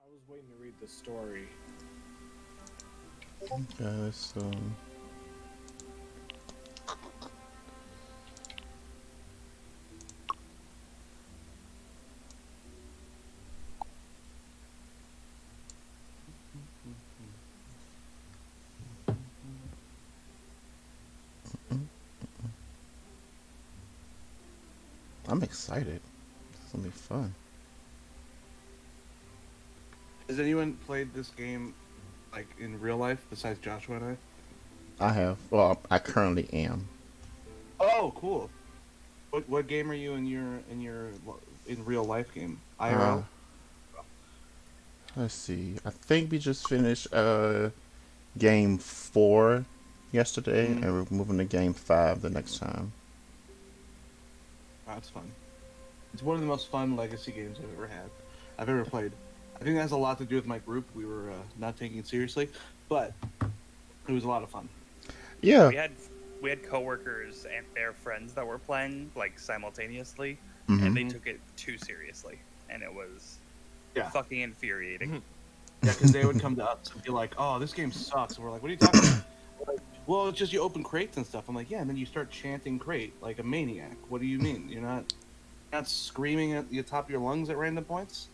I was waiting to read the story. Okay, so I'm excited. It's gonna be fun. Has anyone played this game like in real life besides Joshua and I? I have. Well, I currently am. Oh, cool. What game are you in real life game? Uh, IRL? let's see. I think we just finished game 4 yesterday, Mm, and we're moving to game 5 the next time. that's fun. It's one of the most fun legacy games I've ever played. I think that has a lot to do with my group. We were not taking it seriously, but it was a lot of fun. Yeah. we had we had coworkers and their friends that were playing like simultaneously, and Mm-hmm. they took it too seriously, and it was Yeah, fucking infuriating. yeah, because they would come to us and be like, "Oh, this game sucks," and we're like, "What are you talking about?" They're like, well, it's just you open crates and stuff. I'm like, "Yeah," and then you start chanting crate like a maniac. What do you mean? You're not screaming at the top of your lungs at random points?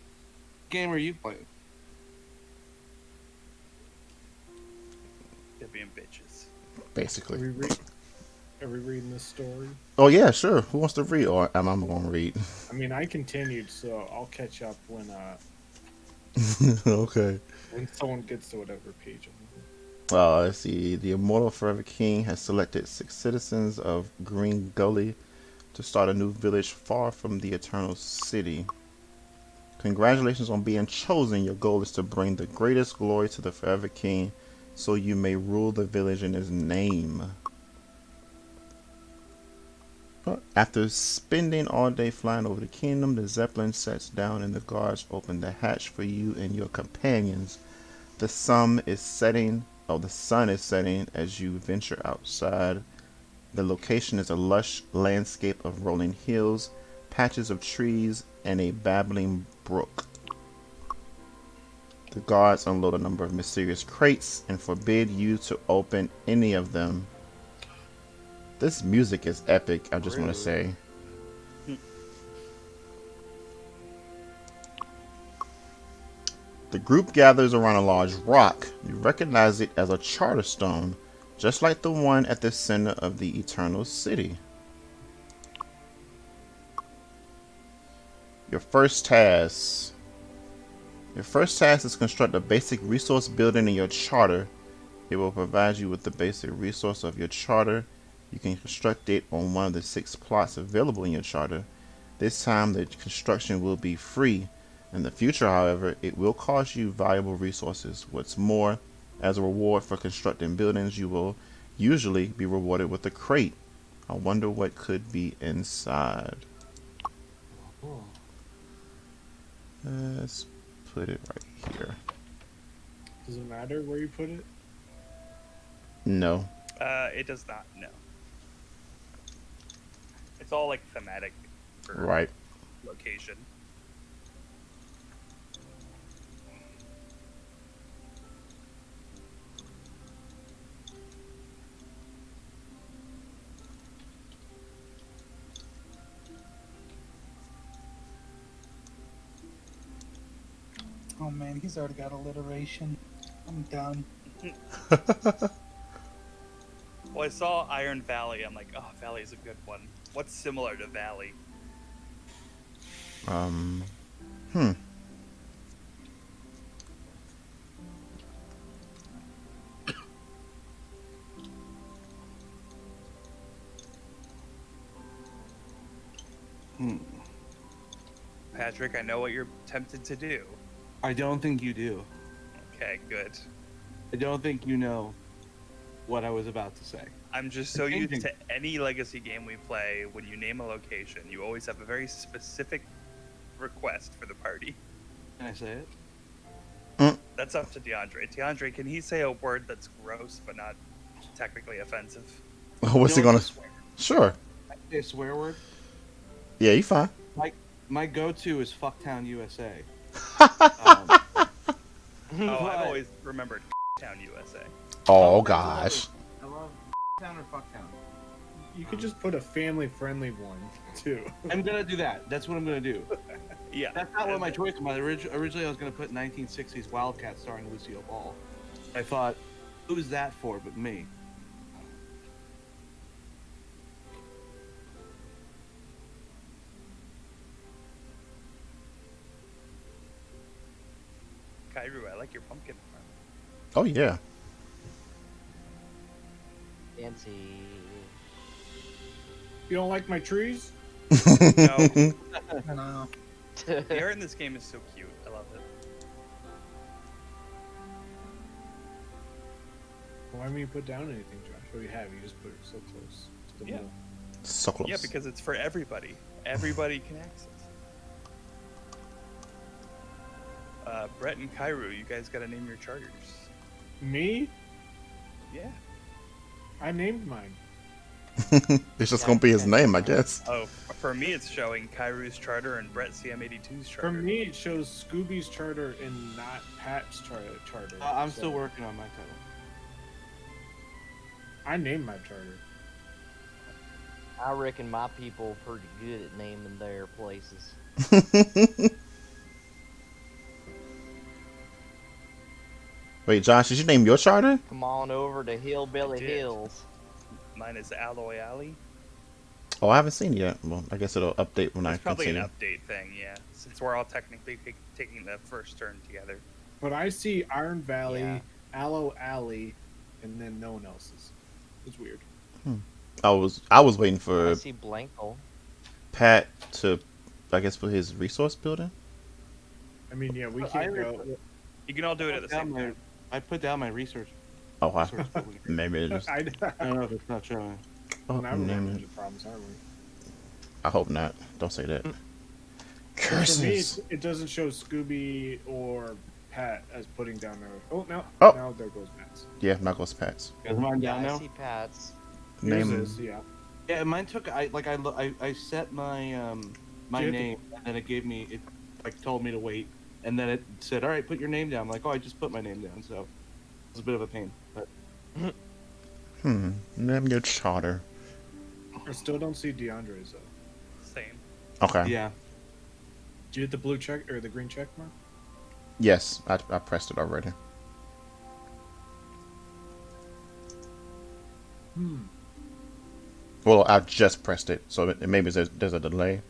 What game are you playing? They're being bitches. Are Basically. we, are we reading this story? Oh yeah, sure. Who wants to read? Or am I going to read? I mean, I continued, so I'll catch up Okay. when someone gets to whatever page I'm on. Let's see. The immortal Forever King has selected 6 citizens of Green Gully to start a new village far from the Eternal City. Congratulations on being chosen. Your goal is to bring the greatest glory to the Forever King so you may rule the village in his name. After spending all day flying over the kingdom, the Zeppelin sets down and the guards open the hatch for you and your companions. The sun is setting. Oh, the sun is setting as you venture outside. The location is a lush landscape of rolling hills, patches of trees, and a babbling brook. The guards unload a number of mysterious crates and forbid you to open any of them. This music is epic, I just want to Really? say. The group gathers around a large rock. You recognize it as a Charterstone, just like the one at the center of the Eternal City. Your first task. Your first task is construct a basic resource building in your charter. It will provide you with the basic resource of your charter. You can construct it on one of the 6 plots available in your charter. This time the construction will be free. In the future, however, it will cost you valuable resources. What's more, as a reward for constructing buildings, you will usually be rewarded with a crate. I wonder what could be inside. Oh. Let's put it right here. Does it matter where you put it? No. It does not. No. It's all like thematic for Right. location. Oh man, he's already got alliteration. I'm done. Well, I saw Iron Valley. I'm like, oh, Valley's a good one. What's similar to Valley? Hmm. Patrick, I know what you're tempted to do. I don't think you do. Okay, good. I don't think you know what I was about to say. I'm just so used to any legacy game we play, when you name a location, you always have a very specific request for the party. Can I say it? That's up to DeAndre. DeAndre, can he say a word that's gross but not technically offensive? What's he You know gonna? what's a swear- Sure. say a swear word? Yeah, you fine. My go-to is Fucktown USA. Oh, I've always remembered Town USA. Oh gosh. I love Town or Fucktown. You could just put a family-friendly one too. I'm gonna do that. That's what I'm gonna do. Yeah. That's not what my choice was. Originally, I was gonna put 1960s Wildcat starring Lucille Ball. I thought, who's that for but me? Kairu, I like your pumpkin farm. Oh yeah. Fancy. You don't like my trees? No, I know. the art in this game is so cute. I love it. Why haven't you put down anything, Josh? Oh, you have. You just put it so close to the Yeah. middle. So close. Yeah, because it's for everybody. Everybody can access. Brett and Kairu, you guys gotta name your charters. Me? Yeah. I named mine. It's just gonna be his name, I guess. Oh, for me it's showing Kairu's charter and Brett CM82's charter. For me, it shows Scooby's charter and not Pat's charter. I'm so still working on my title. I named my charter. I reckon my people are pretty good at naming their places. Wait, Josh, did you name your charter? Come on over to Hillbilly I did. Hills. Mine is Alloy Alley. Oh, I haven't seen it yet. Well, I guess it'll update when I It's probably continue. an update thing, yeah. Since we're all technically taking the first turn together. But I see Iron Valley, Yeah. Aloe Alley, and then no one else's. It's weird. I was waiting I for see Blanco. Pat to, I guess, for his resource building. I mean, yeah, we But can't I go. You can all do it at the same time. I put down my research. Oh, resource building. maybe it is. I don't know if it's not showing. Oh, Now we're name running it. into problems, aren't we? I hope not. Don't say that. For me, Curses. it doesn't show Scooby or Pat as putting down their. Oh, now, Oh. now there goes Pat's. Yeah, not goes Pat's. Is mine Yeah, down I now? see Pat's. Yours Name. is, yeah. Yeah, mine took. I set my my Do you have to- name, and then it gave me it like told me to wait, and then it said, "All right, put your name down." I'm like, oh, I just put my name down, so it was a bit of a pain. But Name your charter. I still don't see DeAndre's though. Same. Okay. yeah, Do you hit the blue check or the green check mark? Yes, I pressed it already. Well, I just pressed it, so maybe there's a delay.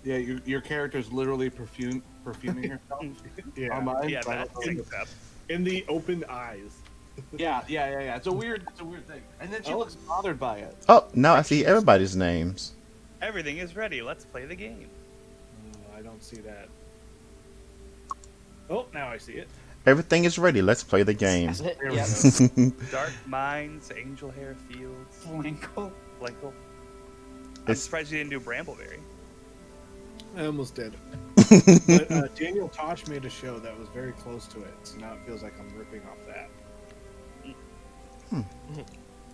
yeah. Your character's literally perfuming herself. Yeah. On mine, Yeah, so I that don't know. syncs up. In the opened eyes. Yeah. It's a weird thing. And then she looks bothered by it. Oh, now I see everybody's names. Everything is ready. Let's play the game. I don't see that. Oh, now I see it. Everything is ready. Let's play the game. we Yep. Dark Mines, Angel Hair Fields, Blanco. Blanco. I'm It's- surprised you didn't do Brambleberry. I almost did. But Daniel Tosh made a show that was very close to it, so now it feels like I'm ripping off that.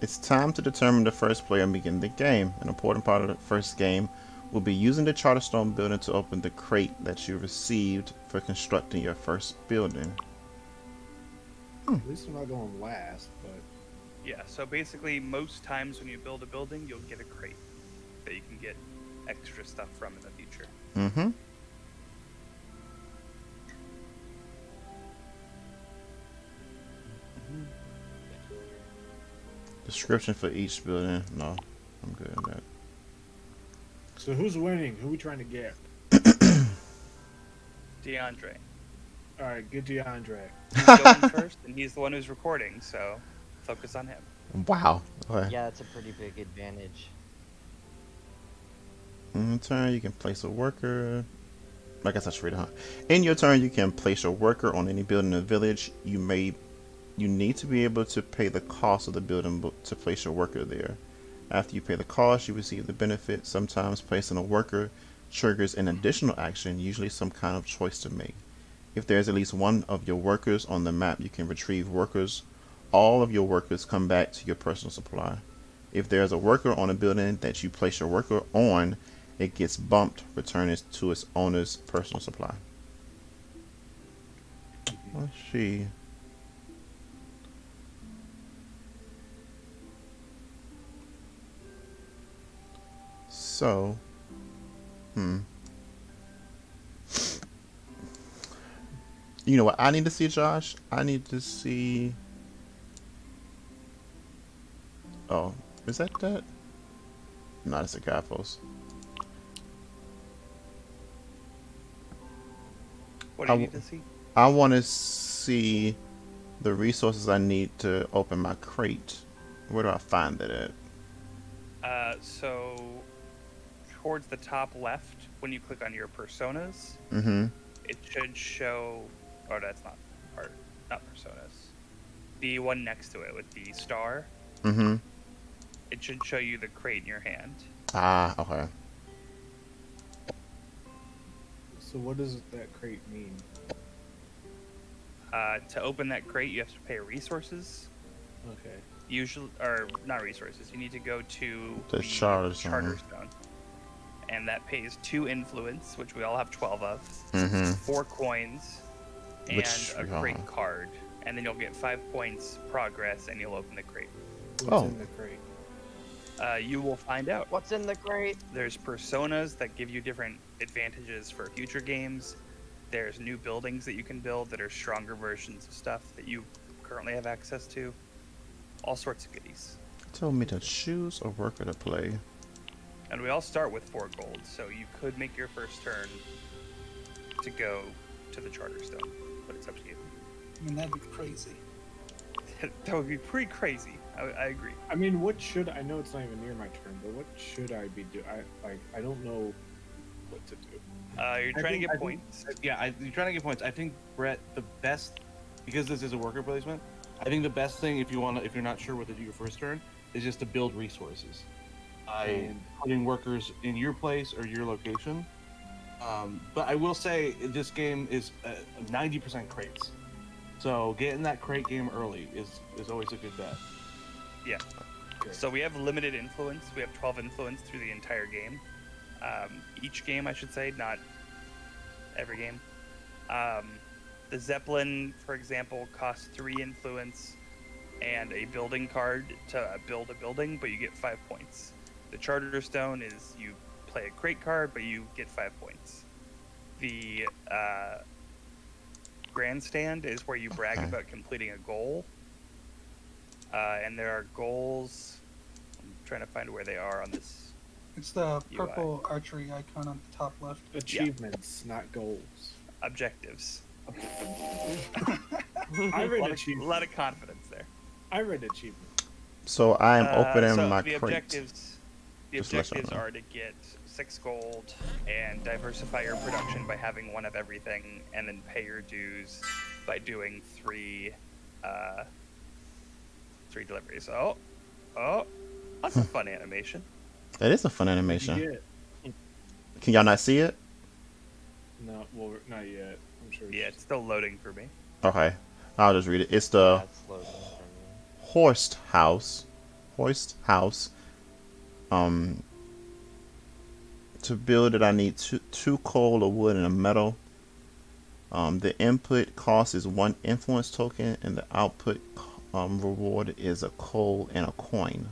It's time to determine the first player and begin the game. An important part of the first game will be using the Charterstone building to open the crate that you received for constructing your first building. At least I'm not going last, but Yeah, so basically, most times when you build a building, you'll get a crate that you can get extra stuff from in the future. Mm-hmm. Description for each building. No, I'm good at that. so who's winning? Who we trying to get? DeAndre. All right, get DeAndre. He's going first, and he's the one who's recording, so focus on him. Wow. Okay. Yeah, it's a pretty big advantage. In turn, you can place a worker. I guess I should read it, huh? In your turn, you can place your worker on any building in the village. You need to be able to pay the cost of the building to place your worker there. After you pay the cost, you receive the benefit. Sometimes placing a worker triggers an additional action, usually some kind of choice to make. If there is at least one of your workers on the map, you can retrieve workers. All of your workers come back to your personal supply. If there is a worker on a building that you place your worker on, it gets bumped, returning to its owner's personal supply. Let's see. So, you know what I need to see, Josh? I need to see. Oh, is that that? No, it's a guide post. What do you need to see? I want to see the resources I need to open my crate. Where do I find that at? So towards the top left, when you click on your personas, Mm-hmm. it should show. Oh, that's not part. Not personas. The one next to it with the star. Mm-hmm. It should show you the crate in your hand. Ah, okay. So what does that crate mean? To open that crate, you have to pay resources. Okay. Usually, or not resources. You need to go to The Charterstone. Charterstone, and that pays 2 influence, which we all have 12 of, Mm-hmm. 4 coins, and Which, a crate card. And then you'll get 5 points progress, and you'll open the crate. What's in the crate? You will find out. What's in the crate? There's personas that give you different advantages for future games. There's new buildings that you can build that are stronger versions of stuff that you currently have access to. All sorts of goodies. Told me to choose a worker to play. And we all start with 4 gold, so you could make your first turn to go to the Charterstone, but it's up to you. I mean, that'd be crazy. That would be pretty crazy. I agree. I mean, what should I know? It's not even near my turn, but what should I be doing? I don't know what to do. You're trying to get points. You're trying to get points. I think, Brett, the best, because this is a worker placement, I think the best thing if you're not sure what to do your first turn is just to build resources by putting workers in your place or your location. But I will say this game is 90% crates, so getting that crate game early is always a good bet. Yeah. So we have limited influence. We have 12 influence through the entire game. Each game, I should say, not every game. The Zeppelin, for example, costs 3 influence and a building card to build a building, but you get 5 points. The Charterstone is you play a crate card, but you get 5 points. The Grandstand is where you brag about completing a goal. And there are goals. I'm trying to find where they are on this. It's the UI. purple archery icon on the top left. Achievements, not goals. Objectives. I read A achievements. lot of confidence there. I read achievements. So I am opening So my the crate. objectives Just let y'all know. are to get 6 gold and diversify your production by having 1 of everything, and then pay your dues by doing 3 deliveries. Oh, that's a fun animation. That is a fun animation. Yeah. Can y'all not see it? No, well, not yet. I'm sure. Yeah, it's still loading for me. Okay, I'll just read it. It's Yeah, the it's loading for me. Horst House. Horst House. Um, to build it, I need two coal, a wood, and a metal. The input cost is 1 influence token, and the output reward is a coal and a coin.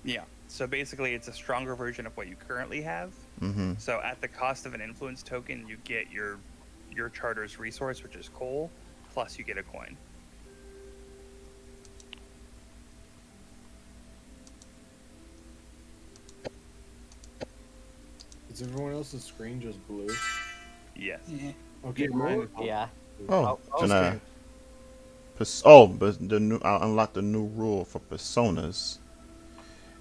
Yeah. So basically, it's a stronger version of what you currently have. Mm-hmm. So at the cost of an influence token, you get your charter's resource, which is coal, plus you get a coin. Is everyone else's screen just blue? Yes. Yeah. Okay, Yeah, mine mine. is- Yeah. Oh, I'll then scan. but I unlocked the new rule for personas.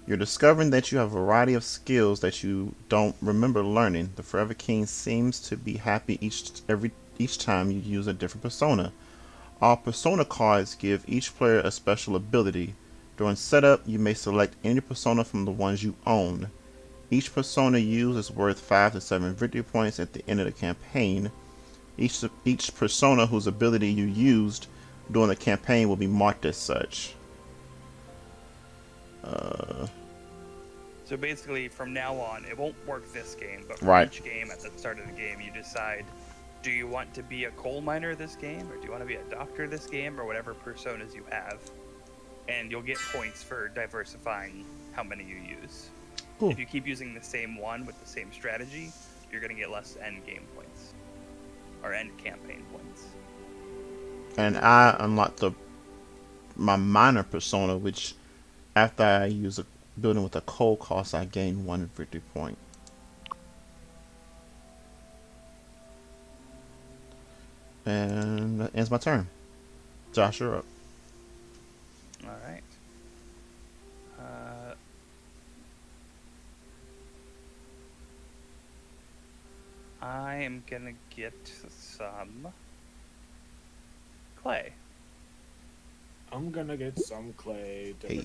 You're discovering that you have a variety of skills that you don't remember learning. The Forever King seems to be happy each time you use a different persona. All persona cards give each player a special ability. During setup, you may select any persona from the ones you own. Each persona used is worth 5 to 7 victory points at the end of the campaign. Each persona whose ability you used during the campaign will be marked as such. So basically, from now on, it won't work this game, but for Right. each game at the start of the game, you decide, do you want to be a coal miner this game, or do you want to be a doctor this game, or whatever personas you have. And you'll get points for diversifying how many you use. Cool. If you keep using the same one with the same strategy, you're going to get less end game points. Or end campaign points. And I unlocked my minor persona, which after I use a building with a coal cost, I gain 1 victory point. And that ends my turn. Josh, you're up. All right. I am gonna get some clay. I'm gonna get some clay. Hey.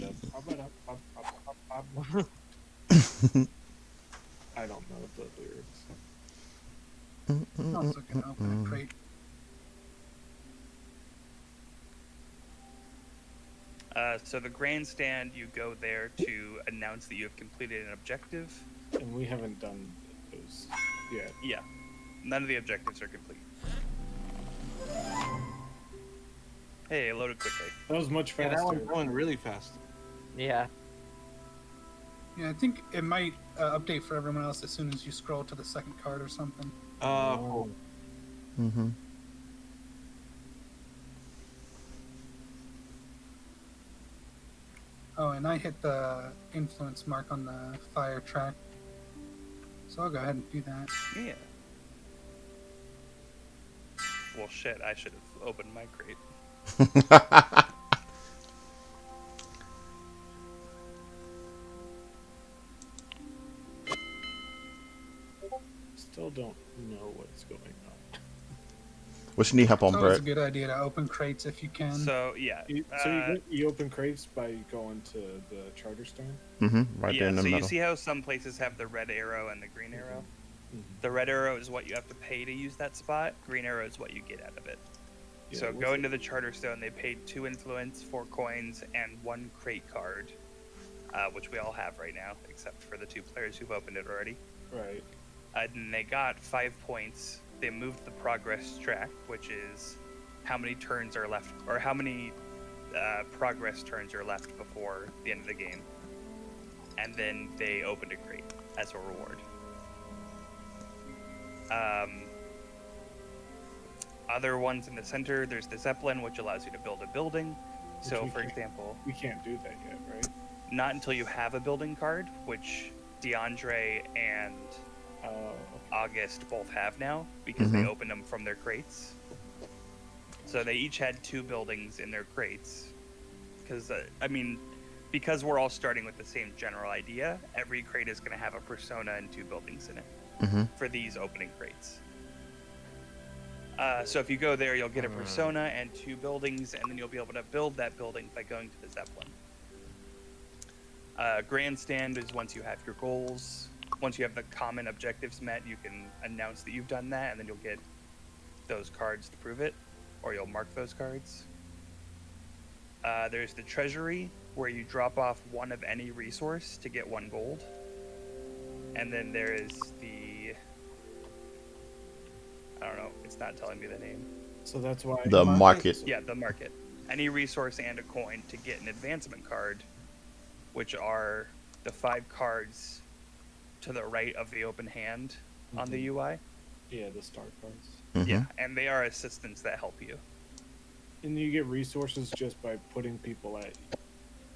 I don't know the lyrics. I'm also gonna open a crate. So the grandstand, you go there to announce that you have completed an objective. And we haven't done those yet. Yeah, none of the objectives are complete. Hey, it loaded quickly. That was much Yeah, faster. that one's going really fast. Yeah. Yeah, I think it might update for everyone else as soon as you scroll to the second card or something. Cool. Mm-hmm. Oh, and I hit the influence mark on the fire track. So I'll go ahead and do that. Yeah. Well, shit, I should have opened my crate. Still don't know what's going on. What you need help on, It's always Brett? a good idea to open crates if you can. So, yeah. You open crates by going to the Charterstone? Mm-hmm. Right Yeah, there in the so middle. you see how some places have the red arrow and the green arrow? Mhm. The red arrow is what you have to pay to use that spot. Green arrow is what you get out of it. Yeah, So what's going it? to the Charterstone, they paid 2 influence, 4 coins, and 1 crate card, which we all have right now, except for the 2 players who've opened it already. Right. And they got 5 points. They moved the progress track, which is how many turns are left, or how many progress turns are left before the end of the game. And then they opened a crate as a reward. Other ones in the center, there's the Zeppelin, which allows you to build a building. So, we for can't- example, We can't do that yet, right? not until you have a building card, which DeAndre and August both have now, because they Mhm. opened them from their crates. So they each had 2 buildings in their crates. Because, because we're all starting with the same general idea, every crate is going to have a persona and 2 buildings in it Mm-hmm. for these opening crates. So if you go there, you'll get a persona and 2 buildings, and then you'll be able to build that building by going to the Zeppelin. Grandstand is once you have your goals. once you have the common objectives met, you can announce that you've done that, and then you'll get those cards to prove it, or you'll mark those cards. There's the treasury, where you drop off one of any resource to get 1 gold. And then there is the... I don't know, it's not telling me the name. So that's why The market. Yeah, the market. Any resource and a coin to get an advancement card, which are the 5 cards to the right of the open hand on the UI. Yeah, the star cards. Mhm. Yeah, and they are assistants that help you. And you get resources just by putting people at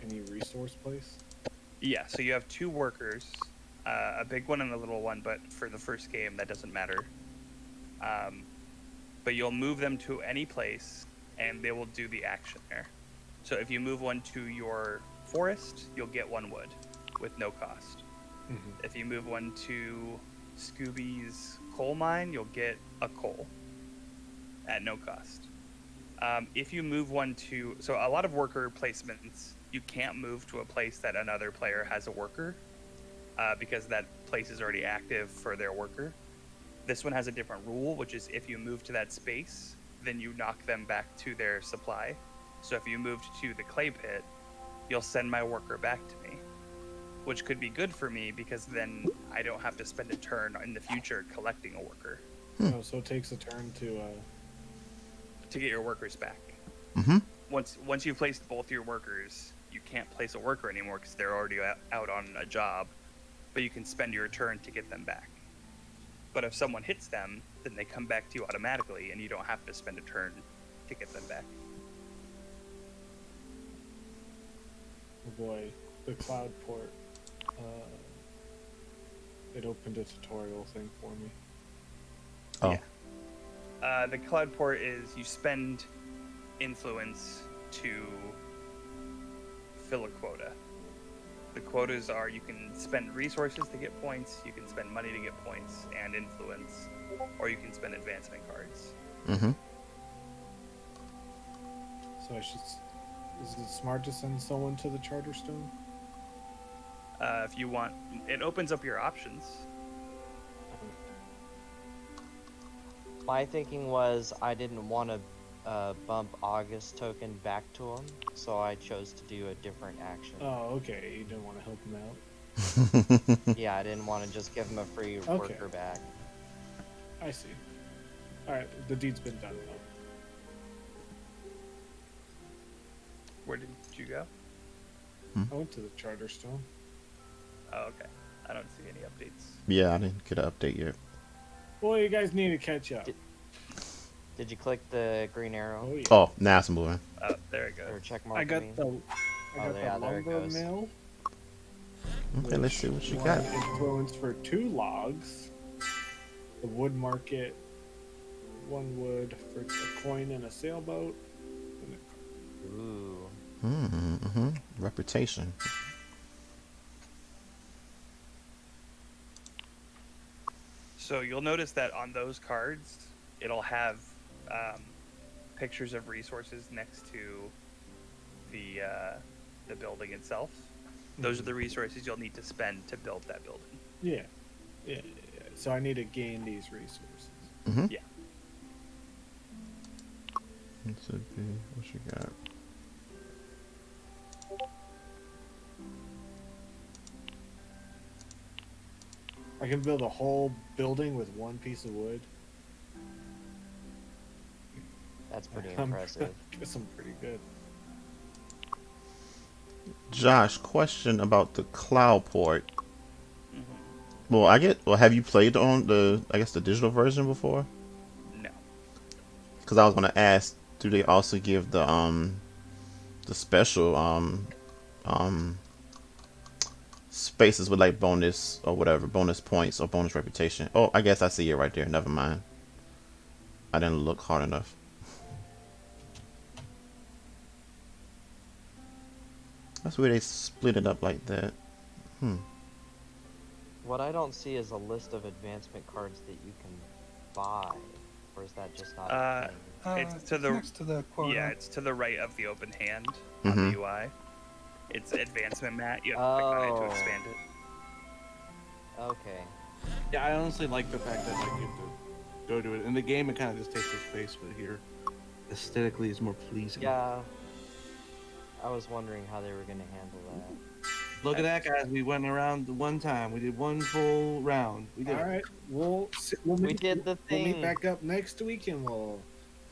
any resource place? Yeah, so you have 2 workers, a big one and a little one, but for the first game, that doesn't matter. But you'll move them to any place, and they will do the action there. So if you move one to your forest, you'll get 1 wood with no cost. Mm-hmm. If you move one to Scooby's coal mine, you'll get a coal at no cost. If you move one to... So a lot of worker placements, you can't move to a place that another player has a worker, because that place is already active for their worker. This one has a different rule, which is if you move to that space, then you knock them back to their supply. So if you moved to the clay pit, you'll send my worker back to me, which could be good for me because then I don't have to spend a turn in the future collecting a worker Oh, so it takes a turn to to get your workers back. Mm-hmm. Once you've placed both your workers, you can't place a worker anymore because they're already out on a job, but you can spend your turn to get them back. But if someone hits them, then they come back to you automatically, and you don't have to spend a turn to get them back. oh boy, the cloud port. It opened a tutorial thing for me. Oh. Yeah. The cloud port is you spend influence to fill a quota. The quotas are you can spend resources to get points, you can spend money to get points and influence, or you can spend advancement cards. Mm-hmm. So I should. Is it smart to send someone to the Charterstone? If you want, it opens up your options. My thinking was I didn't want to bump August token back to him, so I chose to do a different action. Oh, okay. You didn't want to help him out. Yeah, I didn't want to just give him a free Okay. worker back. I see. All right, the deed's been done though. Where did you go? I went to the Charterstone. Oh, okay. I don't see any updates. Yeah, I didn't get an update yet. Boy, you guys need to catch up. Did you click the green arrow? Oh yeah. Oh, now it's moving. Oh, there it Or goes. check mark? I got mean? the yeah, there it lumber goes. mill. Okay, let's see what you One got. influence for 2 logs. The wood market, 1 wood for a coin and a sailboat. And Ooh. Mm-hmm. Reputation. So you'll notice that on those cards, it'll have pictures of resources next to the building itself. Those are the resources you'll need to spend to build that building. yeah. Yeah. So I need to gain these resources. Mm-hmm. Yeah. What you got? I can build a whole building with 1 piece of wood. That's pretty I'm- impressive. Guess I'm pretty good. Josh, question about the cloud port. Mm-hmm. Well, have you played on the digital version before? No. Because I was gonna ask, do they also give the special spaces with like bonus or whatever, bonus points or bonus reputation? Oh, I guess I see it right there. Never mind. I didn't look hard enough. That's where they split it up like that. What I don't see is a list of advancement cards that you can buy, or is that just not a thing? It's to the next to the quota. yeah, it's to the right of the open hand on Mhm. the UI. It's advancement mat. You have to click on it to Oh. expand Okay. Yeah, I honestly like the fact that like you have to go to it. In the game, it kind of just takes up space, but here, aesthetically, is more pleasing. Yeah. I was wondering how they were gonna handle that. Look at that, guys. We went around the one time. We did one full round. We did All it. right, We did the We'll meet thing. back up next week and we'll.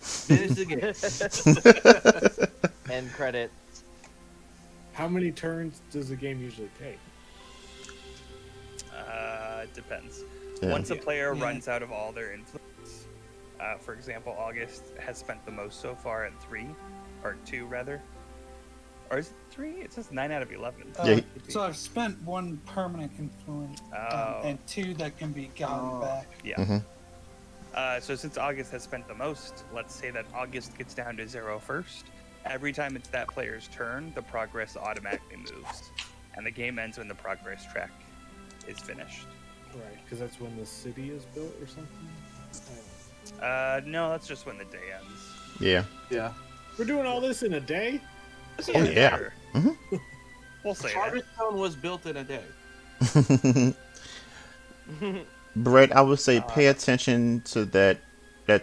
Finish the game. End credit. How many turns does the game usually take? It depends. Yeah. Once a player Yeah. runs out of all their influence, for example, August has spent the most so far at 3, or 2 rather. Or is it 3? It says 9 out of 11. Yeah. So I've spent 1 permanent influence Oh. and 2 that can be gotten Oh. back. Yeah. Mhm. So since August has spent the most, let's say that August gets down to 0 first. Every time it's that player's turn, the progress automatically moves, and the game ends when the progress track is finished. Right, because that's when the city is built or something. No, that's just when the day ends. Yeah. Yeah. We're doing all this in a day. Oh, yeah. Sure. Mhm. We'll say that. Charterstone was built in a day. Brett, I would say pay attention to that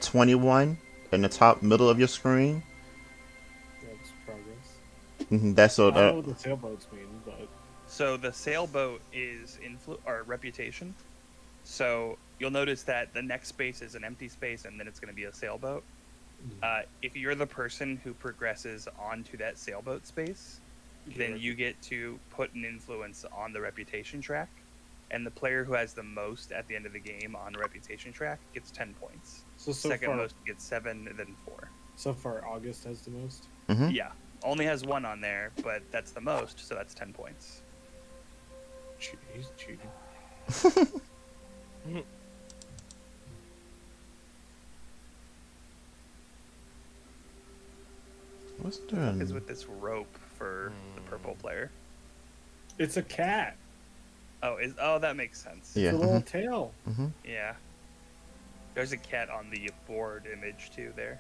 21 in the top middle of your screen. That's progress. That's I so. don't know what the sailboats mean, but So the sailboat is or reputation. So you'll notice that the next space is an empty space, and then it's going to be a sailboat. If you're the person who progresses onto that sailboat space, then you get to put an influence on the reputation track, and the player who has the most at the end of the game on the reputation track gets 10 points. so Second far, most gets 7, then 4. so far August has the most. Mhm. Yeah, only has 1 on there, but that's the most, so that's 10 points. He's cheating. What's Is doing? with this rope for the purple player. It's a cat. Oh, that makes sense. Yeah. It's a little tail. Yeah. There's a cat on the board image too there.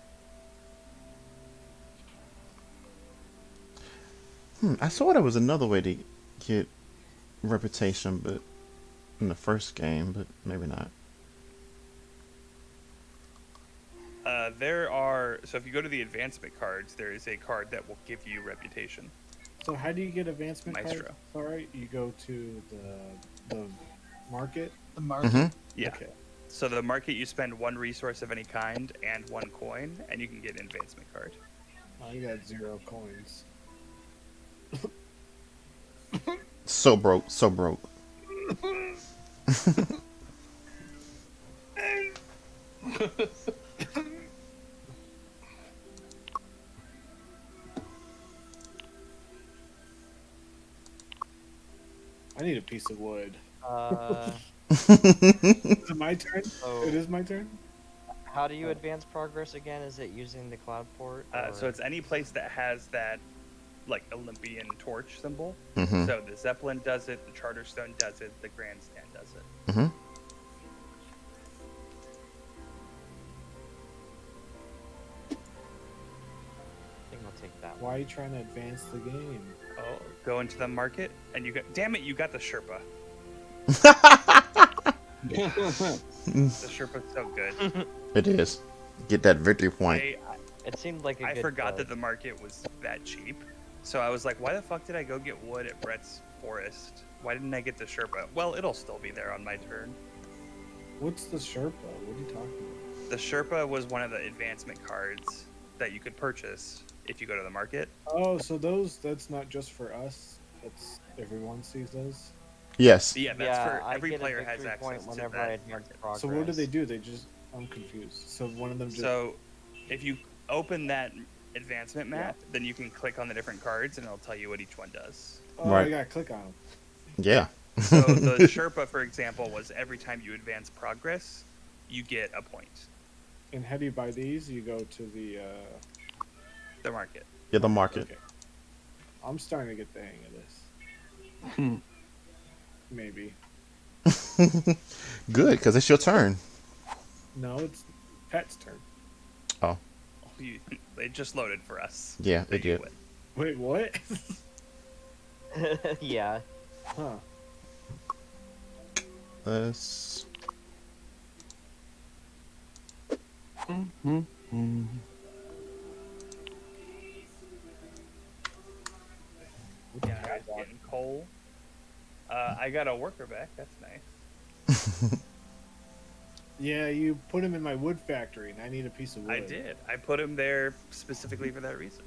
I saw there was another way to get reputation, but in the first game, but maybe not. So if you go to the advancement cards, there is a card that will give you reputation. So how do you get advancement Maestro. cards? All right, you go to the market. The market. Mhm. Yeah. Okay. So the market, you spend 1 resource of any kind and 1 coin, and you can get an advancement card. I got 0 coins. So broke. So broke. I need a piece of wood. So Is it my turn? Oh. It is my turn? how do you advance progress again? Is it using the cloud port? So it's any place that has that, like, Olympian torch symbol. Mhm. So the Zeppelin does it, the Charterstone does it, the Grandstand does it. Mhm. I think I'll take that Why are one. you trying to advance the game? Oh, go into the market, and you got. Damn it, you got the Sherpa. The Sherpa's so good. It is. Get that victory point. It seemed like a I good forgot card. that the market was that cheap. So I was like, why the fuck did I go get wood at Brett's Forest? Why didn't I get the Sherpa? Well, it'll still be there on my turn. What's the Sherpa? What are you talking about? The Sherpa was one of the advancement cards that you could purchase if you go to the market. Oh, so that's not just for us. That's everyone sees those. Yes. Yeah, that's for I every get a player has victory point access to whenever that I advance market. progress. So what do they do? I'm confused. So one of them just So if you open that advancement map, then you can click on the different cards and it'll tell you what each one does. oh, Right. I gotta click on them. Yeah. So the Sherpa, for example, was every time you advance progress, you get a point. And how do you buy these? You go to The market. Yeah, the market. Okay. I'm starting to get the hang of this. Maybe. Good, because it's your turn. No, it's Pet's turn. Oh, It just loaded for us. yeah, So it you did. win. Wait, what? Yeah. Huh. Let's. Yeah, I was getting coal. I got a worker back. That's nice. Yeah, you put him in my wood factory, and I need a piece of wood. I did. I put him there specifically for that reason.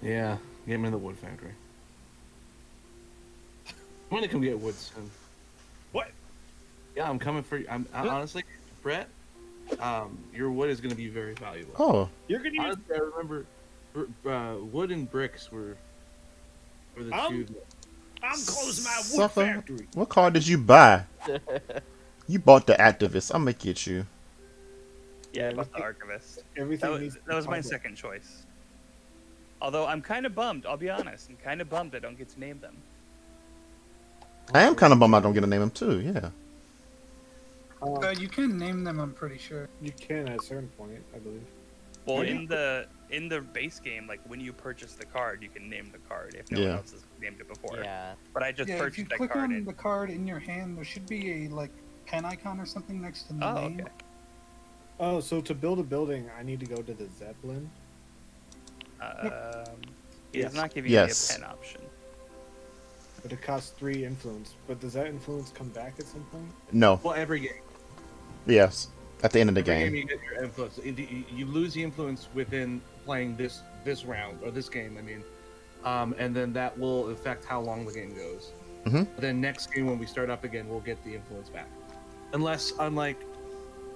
Yeah, get him in the wood factory. I'm gonna come get wood soon. What? Yeah, I'm coming for you. Honestly, Brett, your wood is gonna be very valuable. Oh, You're gonna use. Honestly, I remember wood and bricks were the two. I'm closing my wood sucker. factory. What car did you buy? You bought the activist. I'm gonna get you. Yeah, about the archivist. Everything That needs was, to be that was my public. second choice. Although I'm kind of bummed. I'll be honest. I'm kind of bummed I don't get to name them. I am kind of bummed I don't get to name him too. Yeah. You can name them, I'm pretty sure. You can at a certain point, I believe. Well, Really? in the base game, like when you purchase the card, you can name the card if no Yeah. one else has named it before. Yeah. But I just Yeah, if purchased you that click card. on And, the card in your hand, there should be a like pen icon or something next to the oh, name. okay. Oh, so to build a building, I need to go to the Zeppelin. He Yes. does not give you Yes. a pen option. But it costs 3 influence. But does that influence come back at some point? No. Well, every game. Yes. At the end of the Every game. game you get your influence. You lose the influence within playing this round or this game. I mean, and then that will affect how long the game goes. Mhm. Then next game when we start up again, we'll get the influence back. Unless, unlike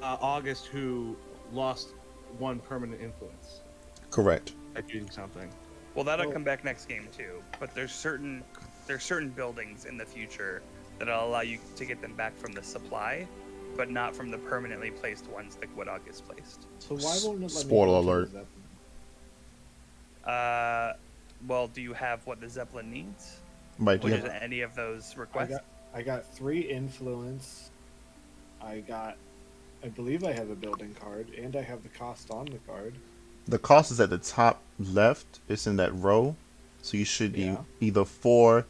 August, who lost 1 permanent influence Correct. by doing something. Well, that'll Oh. come back next game too. But there's certain buildings in the future that'll allow you to get them back from the supply, but not from the permanently placed ones like what August placed. So why won't it let Spoiler me go to alert. the Zeppelin? Well, do you have what the Zeppelin needs? Right. Which Yeah. is any of those requests? I got 3 influence. I believe I have a building card, and I have the cost on the card. The cost is at the top left. It's in that row. So you should be Yeah. either 4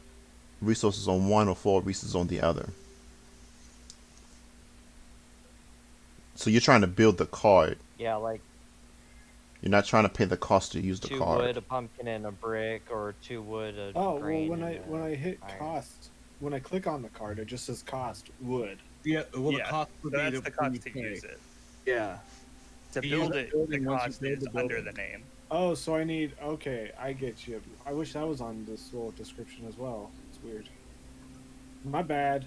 resources on one or 4 resources on the other. So you're trying to build the card. Yeah, like You're not trying to pay the cost to use the 2 card. wood, a pumpkin, and a brick, or 2 wood, a Oh, well, grain. when and I hit iron. cost, when I click on the card, it just says cost wood. Yeah, well, yeah, the cost so would that's be the when cost you to pay. use it. Yeah. To You use build the it, the building once you cost build is the under building. the name. Oh, so I need. Okay, I get you. I wish that was on this little description as well. It's weird. My bad.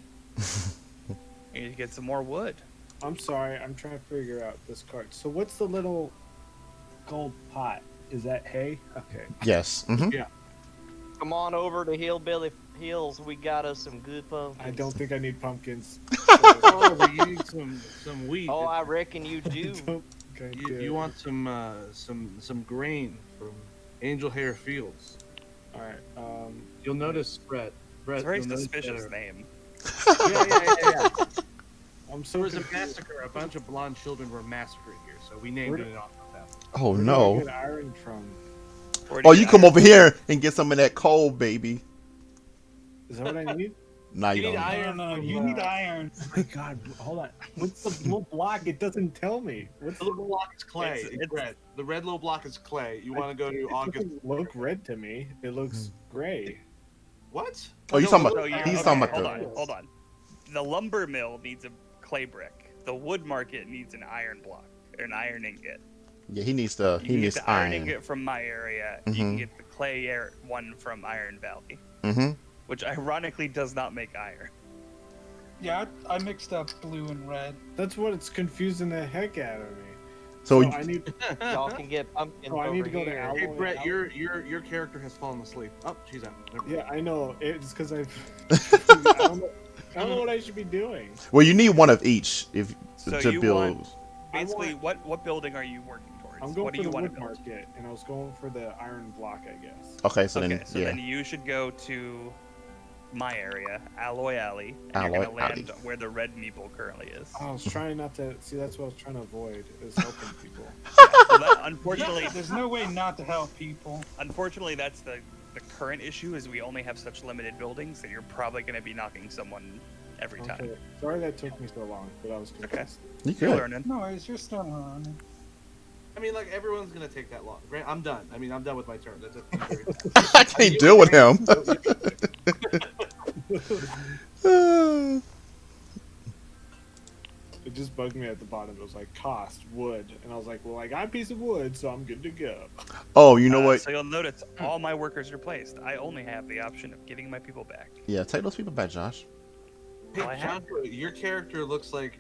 You need to get some more wood. I'm sorry. I'm trying to figure out this card. So what's the little gold pot? Is that hay? Okay. Yes. Mm-hmm. Yeah. Come on over to Hillbilly Hills. We got us some good pumpkins. I don't think I need pumpkins. Oh, but you need some wheat. Oh, I reckon you do. Don't think I do. You want some grain from Angel Hair Fields. All right. You'll notice, Brett. It's a very you'll notice suspicious that- name. Yeah. I'm so There was a confused. massacre. A bunch of blonde children were massacred here, so we named Where it did- off of them. Oh Where do I no. get iron from? Where do Oh, you come iron over here and get some of that coal, baby. Is that what I need? Nah, you You need don't. iron. No, from, you need iron. Oh my god, hold on. What's the little block? It doesn't tell me. What's The little block is clay. It's- It's red. The red little block is clay. You want to go to It August? doesn't look red to me. It looks gray. What? Oh, you No, talking look- about? No, He's okay, talking about hold the. on, hold on. The lumber mill needs a clay brick. The wood market needs an iron block or an iron ingot. Yeah, he needs the. You He can needs get the iron iron. ingot from my area. You Mhm. can get the clay one from Iron Valley, Mm-hmm. which ironically does not make iron. Yeah, I mixed up blue and red. That's what it's confusing the heck out of me. So I need. Y'all can get pumpkins Oh, I need over to go to here. Al- Hey, Brett, your character has fallen asleep. Oh, she's out. Never mind. Yeah, I know. It's because I don't know what I should be doing. well, you need one of each if So to you build. want basically what building are you working towards? I'm going what do for you the want to wood build? market, and I was going for the iron block, I guess. Okay, so Okay, then so yeah. then you should go to my area, Alloy Alley, and Alloy you're gonna land Alley. where the red meeple currently is. I was trying not to see. That's what I was trying to avoid. Is helping people. So that, unfortunately, There's no way not to help people. unfortunately, that's the current issue is we only have such limited buildings that you're probably going to be knocking someone every time. Okay. Sorry that took me so long, but I was Okay. confused. You You're good? learning. No worries, you're still on. I mean, like everyone's gonna take that long. I'm done. I mean, I'm done with my turn. That's it. I can't deal with him. It just bugged me at the bottom. It was like cost wood, and I was like, well, I got a piece of wood, so I'm good to go. Oh, you know what? So you'll notice all my workers are placed. I only have the option of giving my people back. Yeah, take those people back, Josh. Hey, Well, I have Joshua, your character looks like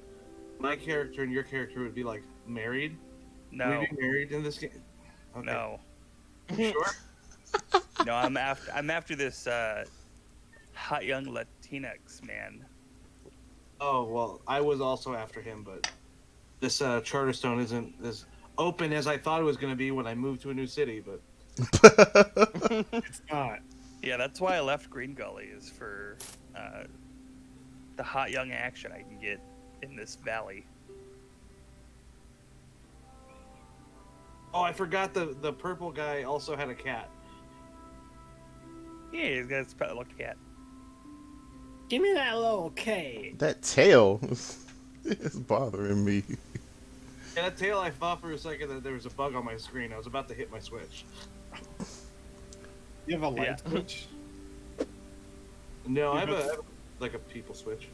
my character, and your character would be like married. No, Maybe married in this game. Okay. no, You sure? no. I'm after this hot young Latinx man. Oh well, I was also after him, but this Charterstone isn't as open as I thought it was going to be when I moved to a new city. But It's not. Yeah, that's why I left Green Gully, is for the hot young action I can get in this valley. oh, I forgot the purple guy also had a cat. Yeah, he's got his pet little cat. Give me that little K. That tail is bothering me. And that tail, I thought for a second that there was a bug on my screen. I was about to hit my switch. You have a light Yeah. switch? No, I You have have- a like a people switch.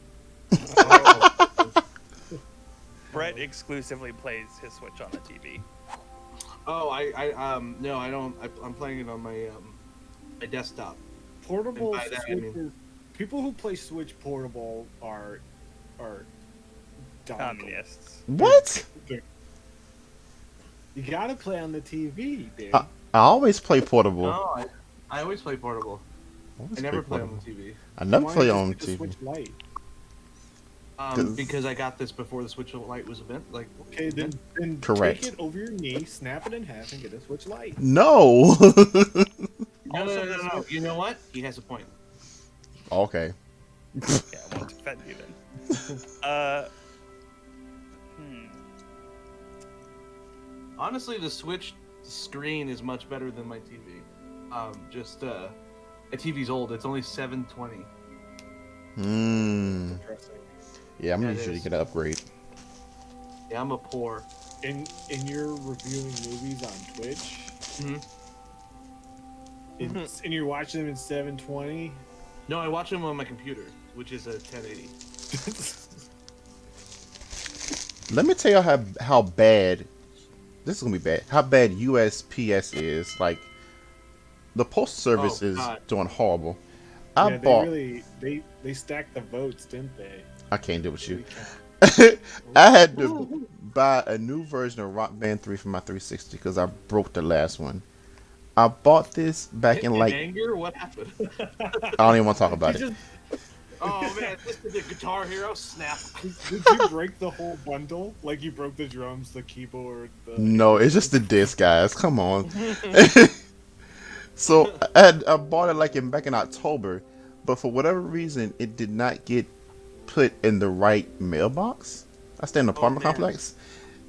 Brett exclusively plays his Switch on the TV. Oh, no, I don't. I'm playing it on my my desktop. Portable And by that, I mean- switches. People who play Switch portable are dongle. Communists. What? You gotta play on the TV, dude. I always play portable. No, I always play portable. Always I never play portable. on the TV. I never Why play not on just get a TV. Switch Lite? 'Cause- Because I got this before the Switch Lite was event. Like, Okay, then Correct. take it over your knee, snap it in half, and get a Switch Lite. No. no. You know what? He has a point. Okay. Yeah, I won't defend you then. Honestly, the Switch screen is much better than my TV. My TV's old. It's only 720. Hmm. Interesting. Yeah, I'm That gonna usually is. get an upgrade. Yeah, I'm a poor. In your reviewing movies on Twitch, Mhm. and you're watching them in 720. No, I watch them on my computer, which is a 1080. Let me tell you how bad this is gonna be bad. How bad USPS is. Like the postal service Oh, is God. doing horrible. Yeah, I bought. they stacked the votes, didn't they? I can't deal with you. We can't. I had to buy a new version of Rock Band 3 for my 360 because I broke the last one. I bought this back in like anger. What happened? I don't even want to talk about You it. just- Oh man, this is the Guitar Hero snap. Did you break the whole bundle? Like you broke the drums, the keyboard, the No, it's just the disc, guys. Come on. So I bought it like back in October, but for whatever reason, it did not get put in the right mailbox. I stay in an apartment man. complex,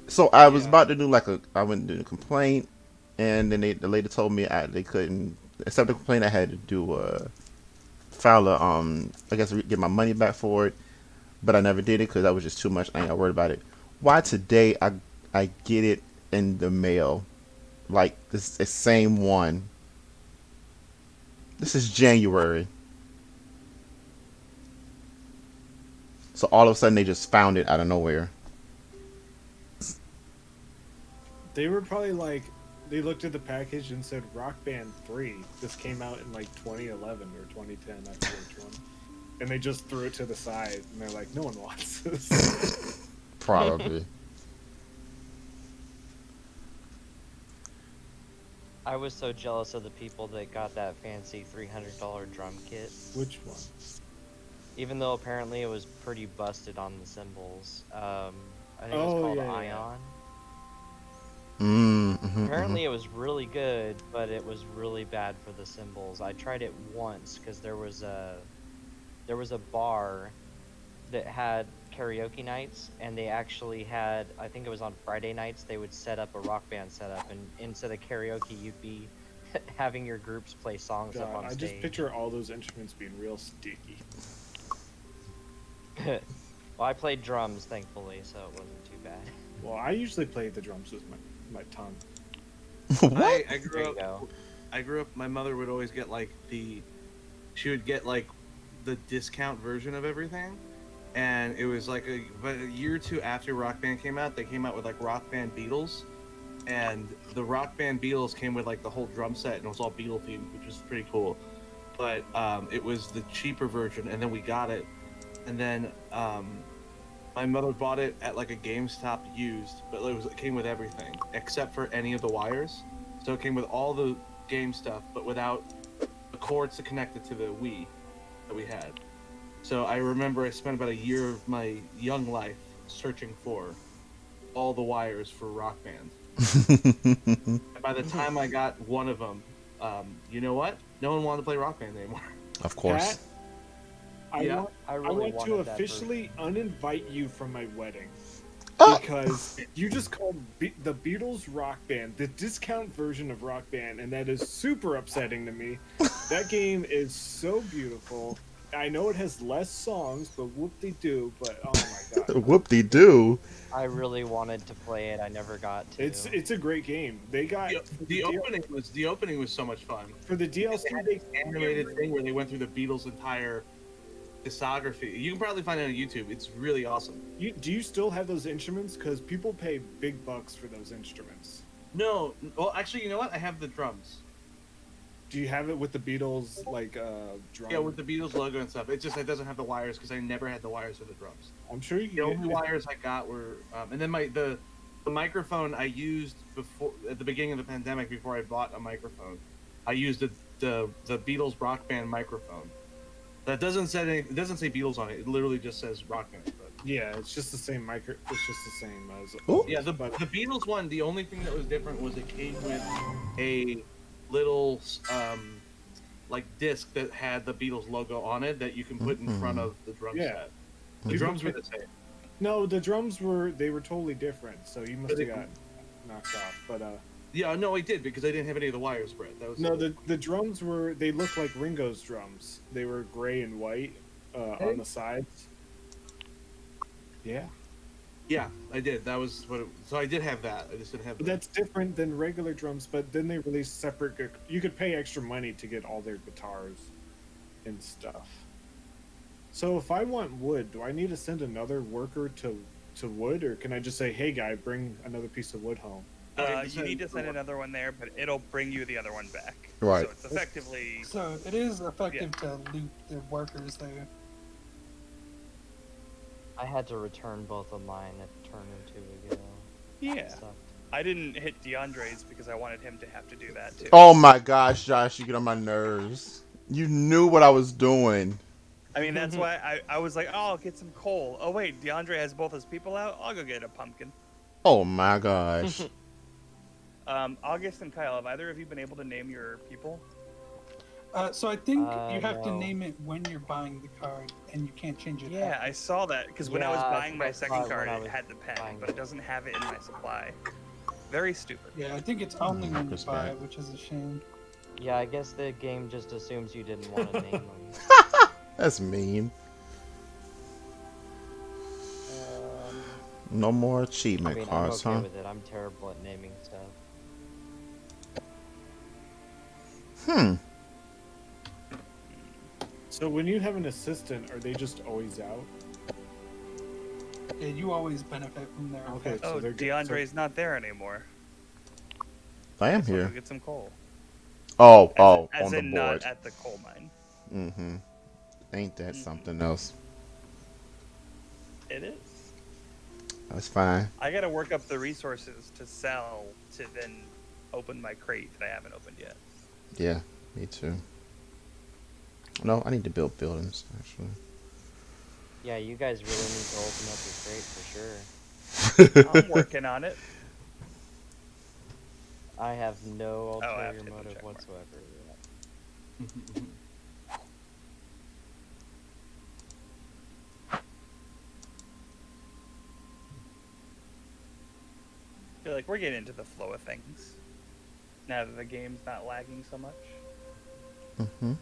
so I was Yeah. about to do I went to do a complaint, and then the lady told me they couldn't accept the complaint. I had to do file a I guess get my money back for it, but I never did it because that was just too much. I ain't worried about it. Why today I get it in the mail, like this the same one. This is January. So all of a sudden they just found it out of nowhere. They were probably like, they looked at the package and said Rock Band 3. This came out in like 2011 or 2010, I forget which one. And they just threw it to the side and they're like, no one wants this. Probably. I was so jealous of the people that got that fancy $300 drum kit. Which one? Even though apparently it was pretty busted on the cymbals. I think it was Oh, called yeah, yeah. Ion. Mm-hmm, Apparently it was really good, but it was really bad for the cymbals. I tried it once because there was a bar that had karaoke nights, and they actually had, I think it was on Friday nights, they would set up a Rock Band setup, and instead of karaoke, you'd be having your groups play songs up God, on I stage. just picture all those instruments being real sticky. well, I played drums, thankfully, so it wasn't too bad. Well, I usually play the drums with my tongue. What? I There grew you up. go. I grew up. My mother would always get like she would get like the discount version of everything, and it was like but a year or two after Rock Band came out, they came out with like Rock Band Beatles, and the Rock Band Beatles came with like the whole drum set, and it was all Beatle themed, which was pretty cool. But it was the cheaper version, and then we got it, and then my mother bought it at like a GameStop used, but it came with everything except for any of the wires. So it came with all the game stuff, but without the cords to connect it to the Wii that we had. So I remember I spent about a year of my young life searching for all the wires for Rock Band. And by the time I got one of them, you know what? No one wanted to play Rock Band anymore. Of course. Pat, I Yeah. want, I I really want to wanted that officially uninvite you from my wedding. Oh! Because you just called the Beatles Rock Band the discount version of Rock Band, and that is super upsetting to me. That game is so beautiful. I know it has less songs, but whoop-de-doo, but oh my god. Whoop-de-doo. I really wanted to play it. I never got to. It's a great game. They got The opening was so much fun. for the They DLC. had this animated thing where they went through the Beatles' entire discography. You can probably find it on YouTube. It's really awesome. Do you still have those instruments? Because people pay big bucks for those instruments. No, well, actually, you know what? I have the drums. Do you have it with the Beatles drum? Yeah, with the Beatles logo and stuff. It doesn't have the wires because I never had the wires for the drums. I'm sure you can The get only wires I got were, and then the microphone I used before at the beginning of the pandemic before I bought a microphone. I used the Beatles Rock Band microphone. That doesn't say Beatles on it. It literally just says Rock Band. But Yeah, it's just the same micro. It's just the same as. Ooh. yeah, the Beatles one. The only thing that was different was it came with a little like disc that had the Beatles logo on it that you can put in front of the drum Yeah. set. The You drums can were the same. No, the drums were totally different. So you must have got knocked off. But Yeah, no, I did because I didn't have any of the wires, Brett. That was no, the drums they looked like Ringo's drums. They were gray and white on the sides. Yeah. Yeah, I did. That was what. So I did have that. I just didn't have. But that's different than regular drums, but then they released separate. You could pay extra money to get all their guitars and stuff. So if I want wood, do I need to send another worker to wood, or can I just say, "Hey, guy, bring another piece of wood home"? You need to send another one there, but it'll bring you the other one back. Right. So it's effectively. So it is effective to loot the workers there. I had to return both of mine at turn or 2 ago. Yeah. Sucked. I didn't hit DeAndre's because I wanted him to have to do that too. Oh my gosh, Josh, you get on my nerves. You knew what I was doing. I mean, that's why I was like, oh, I'll get some coal. Oh, wait, DeAndre has both his people out? I'll go get a pumpkin. Oh my gosh. August and Kyle, have either of you been able to name your people? So I think you have to no. name it when you're buying the card, and you can't change it. Yeah, I saw that because when I was Yeah, buying my I saw second it when card, I it was had the pen, buying but it. it doesn't have it in my supply. Very stupid. Yeah, I think it's only when you Chris buy Pratt. it, which is a shame. Yeah, I guess the game just assumes you didn't want to name them. That's mean. No more I achievement mean, I'm cards, okay huh? with it. I'm terrible at naming stuff. So when you have an assistant, are they just always out? Yeah, you always benefit from their Okay. effects. So Oh, they're good- DeAndre's not there anymore. I am So I'll here. go get some coal. Oh, As on the in not board. at the coal mine. Mm-hmm. Ain't that something else? It is. That's fine. I gotta work up the resources to sell to then open my crate that I haven't opened yet. Yeah, me too. No, I need to build buildings, actually. Yeah, you guys really need to open up your crate for sure. I'm working on it. I have no I have ulterior to hit the motive check mark. whatsoever. I feel like we're getting into the flow of things now that the game's not lagging so much. Mm-hmm.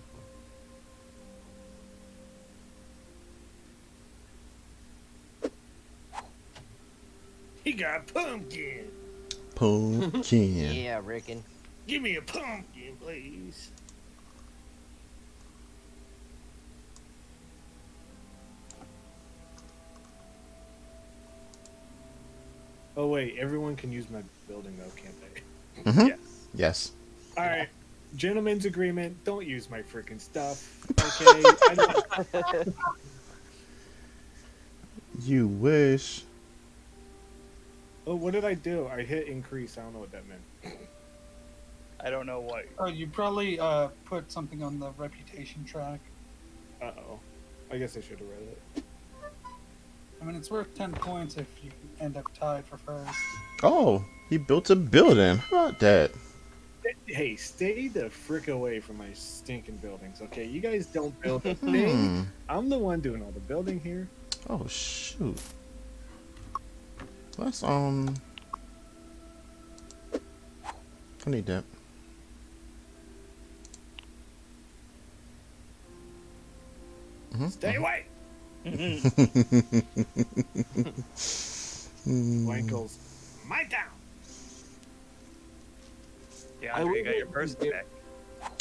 He got pumpkin. Pumpkin. Yeah, Rickon. Give me a pumpkin, please. Oh wait, everyone can use my building though, can't they? Mhm. Yes. Yes. All right, gentlemen's agreement. Don't use my freaking stuff. Okay. I don't, You wish. oh, what did I do? I hit increase. I don't know what that meant. I don't know what. Oh, you probably put something on the reputation track. Uh oh. I guess I should have read it. I mean, it's worth 10 points if you end up tied for first. Oh, he built a building. How about that? Hey, stay the frick away from my stinking buildings, okay? You guys don't build a thing. Hmm. I'm the one doing all the building here. Oh shoot. Let's I need that. Stay away. Wankles. My town. Yeah, I Andre, you would got your like person to back.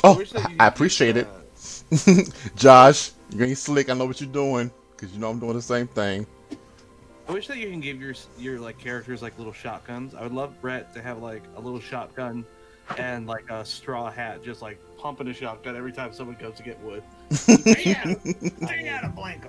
Oh, wish that you I could appreciate use, it. Josh, you ain't slick. I know what you're doing. Cause you know I'm doing the same thing. I wish that you can give your like characters like little shotguns. I would love Brett to have like a little shotgun and like a straw hat, just like pumping a shotgun every time someone goes to get wood. Stay out of Blanco.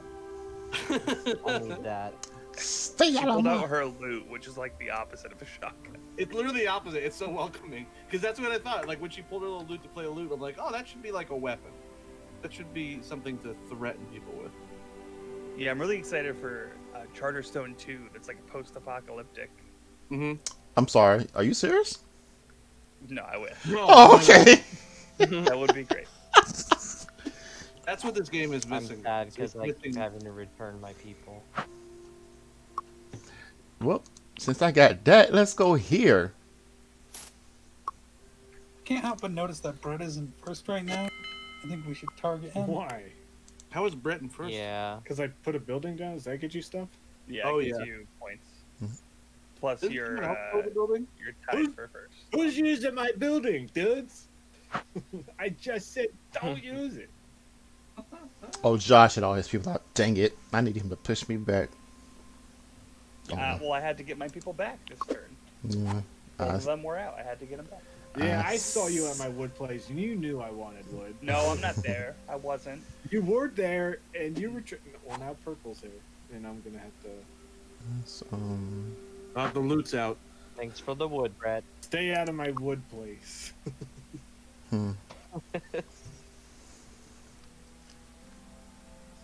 I need that. Stay She out of pulled out my. her loot, which is like the opposite of a shotgun. It's literally the opposite. It's so welcoming because that's what I thought. Like when she pulled her little loot to play a loot, I'm like, oh, that should be like a weapon. That should be something to threaten people with. Yeah, I'm really excited for Charterstone 2. That's like post-apocalyptic. Mm-hmm. I'm sorry. Are you serious? No, I wish. No, Oh, okay. That would be great. That's what this game is I'm missing. sad It's because I keep missing- having to return my people. Well, since I got that, let's go here. Can't help but notice that Brett is in first right now. I think we should target him. Why? How is Brett in first? Yeah. Because I put a building down? Does that get you stuff? Yeah, Oh, it gives yeah. you points. Mhm. Plus, Isn't you're someone else build the building? tied for first. Who's using my building, dudes? I just said don't use it. Oh, Josh and all his people out. Dang it. I need him to push me back. Oh, Well, I had to get my people back this turn. yeah. Both of them were out. I had to get them back. Yeah, I saw you at my wood place, and you knew I wanted wood. No, I'm not there. I wasn't. You were there, and you were. Well, now purple's here, and I'm gonna have to So, The loot's out. Thanks for the wood, Brett. stay out of my wood place. hmm.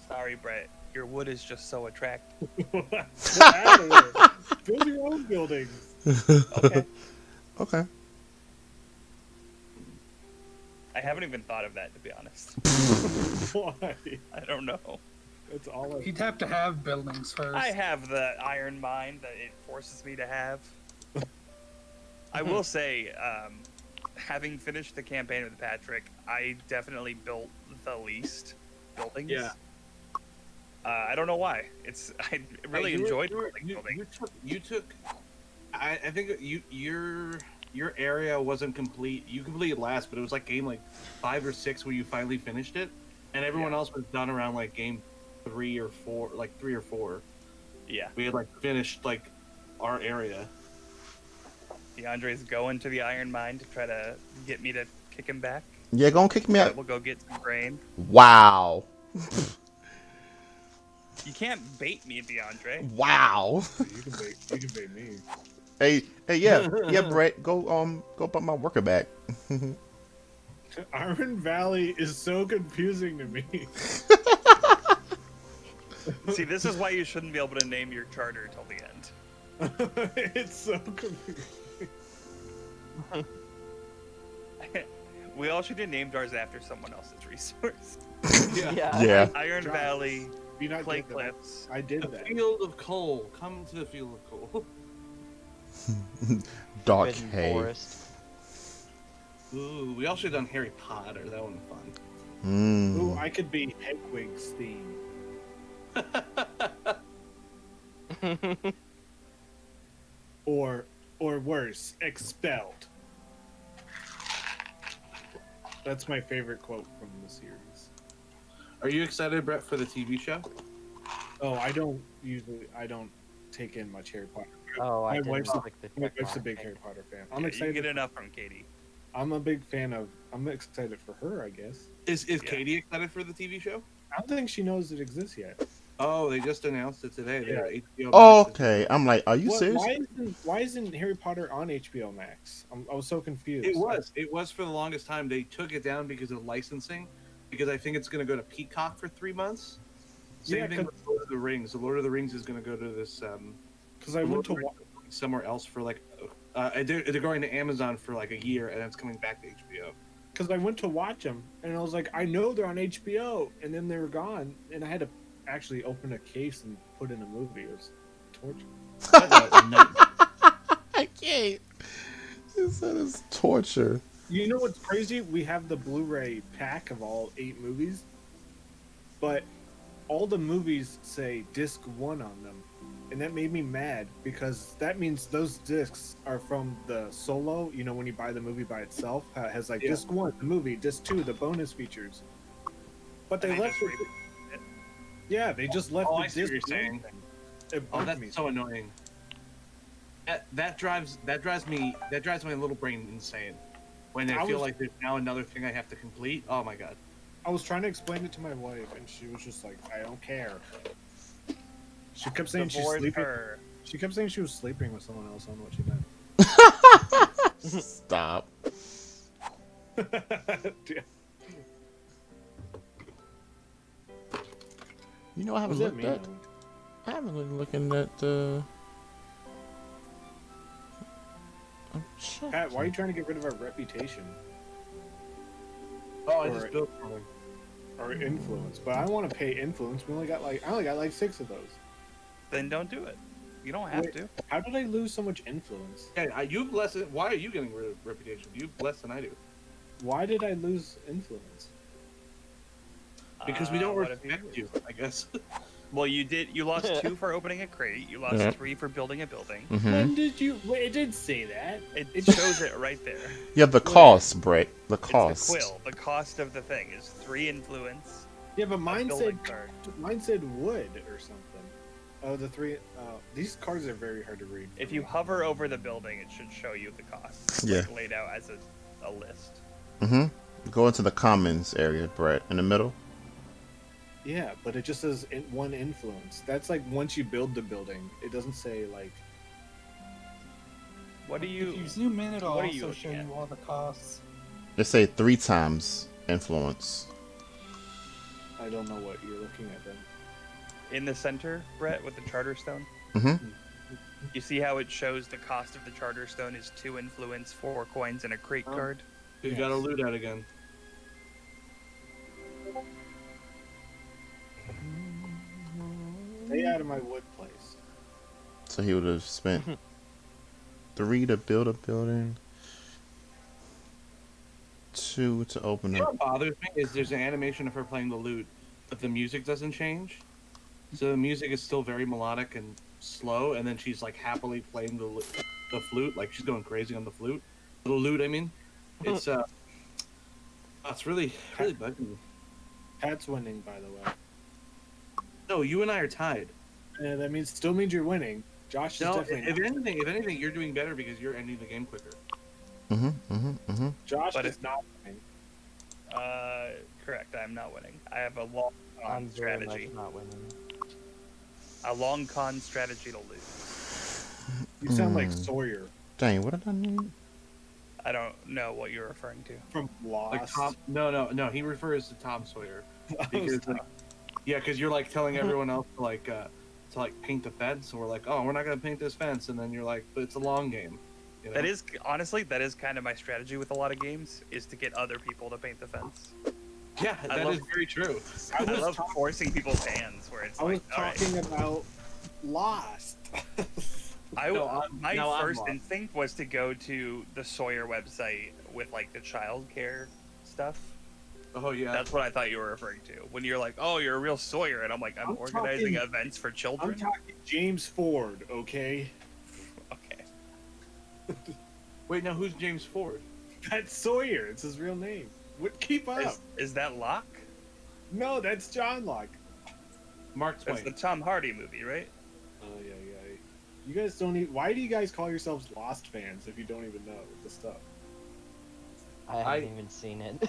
Sorry, Brett. Your wood is just so attractive. Get out of here. Build your own buildings. Okay. Okay. I haven't even thought of that, to be honest. Why? I don't know. That's all I. He'd have to have buildings first. I have the iron mind that it forces me to have. I will say, having finished the campaign with Patrick, I definitely built the least buildings. Yeah. I don't know why. I really You were- enjoyed you were- building you- buildings. You took. I think your area wasn't complete. You completed last, but it was like game like 5 or 6 where you finally finished it, and everyone Yeah. else was done around like game 3 or 4, like 3 or 4. Yeah. We had like finished like our area. DeAndre's going to the iron mine to try to get me to kick him back. Yeah, gonna kick me out. We'll go get some grain. Wow. You can't bait me, DeAndre. Wow. You can bait me. Hey, yeah, Brett, go put my worker back. Iron Valley is so confusing to me. See, this is why you shouldn't be able to name your charter till the end. It's so confusing. We all should have named ours after someone else's resource. Yeah. Yeah. Iron John, Valley, You not Clay get that. Cliffs. I did The that. field of coal. Come to the field of coal. Dark Forbidden hay. Forest. Ooh, we all should have done Harry Potter. That would have been Mm. Ooh, I could be Hedwig's theme. fun. or worse, expelled. That's my favorite quote from the series. Are you excited, Brett, for the TV show? Oh, I don't take in much Harry Potter. Oh, I My didn't wife's a, click the my check wife's a mark. big Harry Potter fan. I'm Yeah, you excited. get enough from Katie. I'm a big fan of. I'm excited for her, I guess. Is Katie excited for the TV show? I don't think she knows it exists yet. Oh, they just announced it today. Yeah. HBO Oh, Max is- okay. I'm like, are you serious? Why isn't Harry Potter on HBO Max? I was so confused. It was for the longest time. They took it down because of licensing, because I think it's going to go to Peacock for 3 months. Same Yeah, thing with Lord of the Rings. The Lord of the Rings is going to go to this because I went to somewhere else for like they're going to Amazon for like a year, and it's coming back to HBO. because I went to watch them, and I was like, I know they're on HBO, and then they were gone, and I had to actually open a case and put in a movie. It was torture. I can't. This is torture. You know what's crazy? We have the Blu-ray pack of all 8 movies, but all the movies say disc 1 on them, and that made me mad because that means those discs are from the solo. You know, when you buy the movie by itself, how it has like Yeah. disc 1, the movie, disc 2, the bonus features. But they left it. Yeah, they just left Oh, the I see what disc you're 1 saying. thing. It Oh, bugged that's me. so annoying. That drives my little brain insane. When I feel like there's now another thing I have to complete. Oh my god. I was trying to explain it to my wife, and she was just like, "I don't care." She kept saying she's Divorce sleeping. her. She kept saying she was sleeping with someone else. I don't know what she meant. Stop. Yeah. You know, I haven't What does that looked mean? at. I haven't been looking at the. Pat, why are you trying to get rid of our reputation, Oh, I Or- just built something. our influence? But I don't want to pay influence. I only got like 6 of those. Then don't do it. You don't have Wait. to. How did I lose so much influence? Yeah, you have less. Why are you getting rid of reputation? You have less than I do. Why did I lose influence? Because we don't what if respect you, I guess. Well, you did. You lost 2 for opening a crate. You lost Yeah. 3 for building a building. Mm-hmm. When did you? Wait, it did say that. It shows it right there. Yeah, the cost, Brett. The It's cost. the quill. The cost of the thing is 3 influence. Yeah, but a mine building said card. wood or something. Oh, the 3. These cards are very hard to read. If you hover over the building, it should show you the costs. Yeah. Like, laid out as a list. Mm-hmm. Go into the commons area, Brett, in the middle. Yeah, but it just says one influence. That's like once you build the building. It doesn't say like. What do you? If you zoom in, it'll what are you also show looking at? you all the costs. They say 3 times influence. I don't know what you're looking at then. In the center, Brett, with the Charterstone. Mm-hmm. You see how it shows the cost of the Charterstone is 2 influence, 4 coins, and a crate Oh. card. You gotta loot out again. Stay out of my wood place. So he would have spent 3 to build a building, 2 to open You know up. what bothers me is there's an animation of her playing the lute, but the music doesn't change. So the music is still very melodic and slow, and then she's like happily playing the flute, like she's going crazy on the flute. The lute, I mean. It's really bugging me. Pat's winning, by the way. No, you and I are tied. And that means still means you're winning. Josh is No, definitely if not. anything, you're doing better because you're ending the game quicker. Mm-hmm. Mm-hmm. Mm-hmm. Josh But is if- not winning. Correct. I am not winning. I have a long con I'm very much strategy. not winning. A long con strategy to lose. You sound like Sawyer Dang, what did I need? I don't know what you're referring to. from Like Lost. Tom, no. He refers to Tom Sawyer I was because like, yeah, because you're like telling everyone else to paint the fence, and we're like, oh, we're not gonna paint this fence, and then you're like, but it's a long game. You know? That is honestly kind of my strategy with a lot of games is to get other people to paint the fence. Yeah, I that love- is very true. I I was love talk- forcing people's hands where it's I was like, all right. talking about Lost. My now I'm first lost. instinct was to go to the Sawyer website with like the childcare stuff. Oh yeah. That's what I thought you were referring to when you're like, "Oh, you're a real Sawyer," and I'm like, "I'm I'm organizing talking- events for I'm children." talking James Ford, okay? Okay. Wait, now who's James Ford? That's Sawyer. It's his real name. What? Keep up. Is that Locke? No, that's John Locke. Mark That's Twain. the Tom Hardy movie, right? Oh yeah. You guys don't even. Why do you guys call yourselves Lost fans if you don't even know the stuff? I haven't even seen it.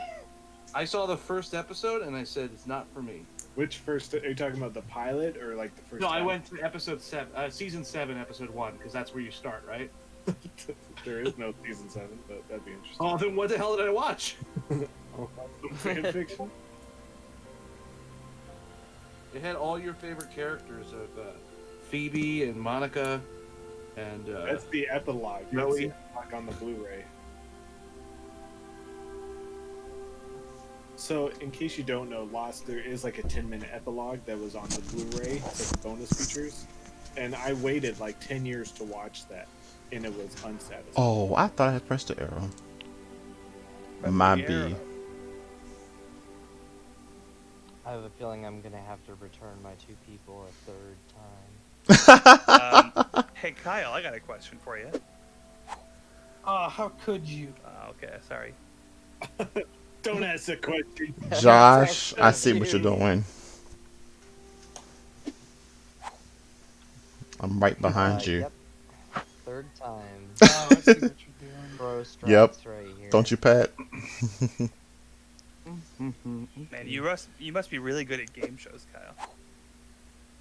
I saw the first episode and I said it's not for me. Which first? Are you talking about the pilot or like the first? No, I time? went to episode 7, season 7, episode 1, because that's where you start, right? There is no season 7, but that'd be interesting. Oh, then what the hell did I watch? Some fan fiction. It had all your favorite characters of Phoebe and Monica, and That's the epilogue. That's Joey. the epilogue on the Blu-ray. So, in case you don't know, Lost, there is like a 10-minute epilogue that was on the Blu-ray. It's like bonus features. And I waited like 10 years to watch that, and it was unsatisfying. Oh, I thought I had pressed the arrow. Press My the arrow. B. I have a feeling I'm gonna have to return my 2 people a 3rd time. Hey Kyle, I got a question for you. How could you? Okay, sorry. Don't ask the question. Josh, I see what you're doing. I'm right behind you. Yep. 3rd time. Oh, I see what you're doing. Pro strikes Yep. right here. Don't you, Pat? Man, you must be really good at game shows, Kyle.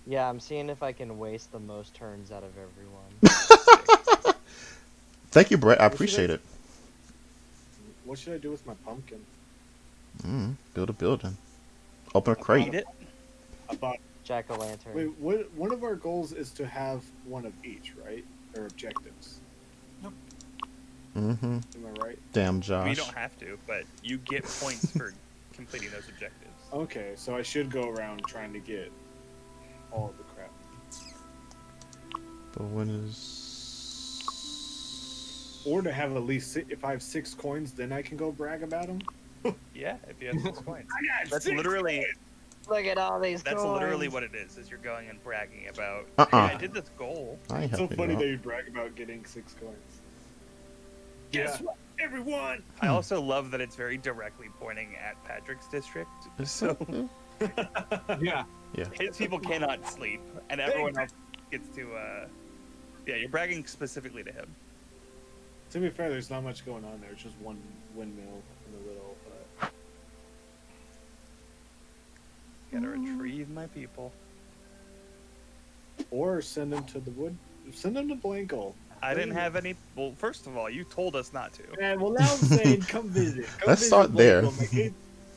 Yeah, I'm seeing if I can waste the most turns out of everyone. Thank you, Brett. I What should appreciate I- it. What should I do with my pumpkin? Build a building. Open a crate. Eat it. I bought. Jack-o'-lantern. Wait, one of our goals is to have one of each, right? Or objectives. Mm-hmm. Am I right? Damn, You Josh. don't have to, but you get points for completing those objectives. Okay, so I should go around trying to get all of the crap. But when is... Or to have at least if I have 6 coins, then I can go brag about them. Yeah, if you have 6 points. I got That's 6 literally coins! Look at all these that's coins. literally what it is you're going and bragging about. Uh-uh. Hey, I did this goal. I ain't So helping funny you that out. you brag about getting 6 coins. Guess what, everyone? I also love that it's very directly pointing at Patrick's district. It's So Yeah. his people cannot sleep, and everyone else gets to. Yeah, you're bragging specifically to him. To be fair, there's not much going on there. It's just one windmill in the little. Gotta retrieve my people. Or send them to the wood. Send them to Blanco. I didn't have any. Well, first of all, you told us not to, And well, now I'm saying come visit. Come Let's visit start there. Blanco.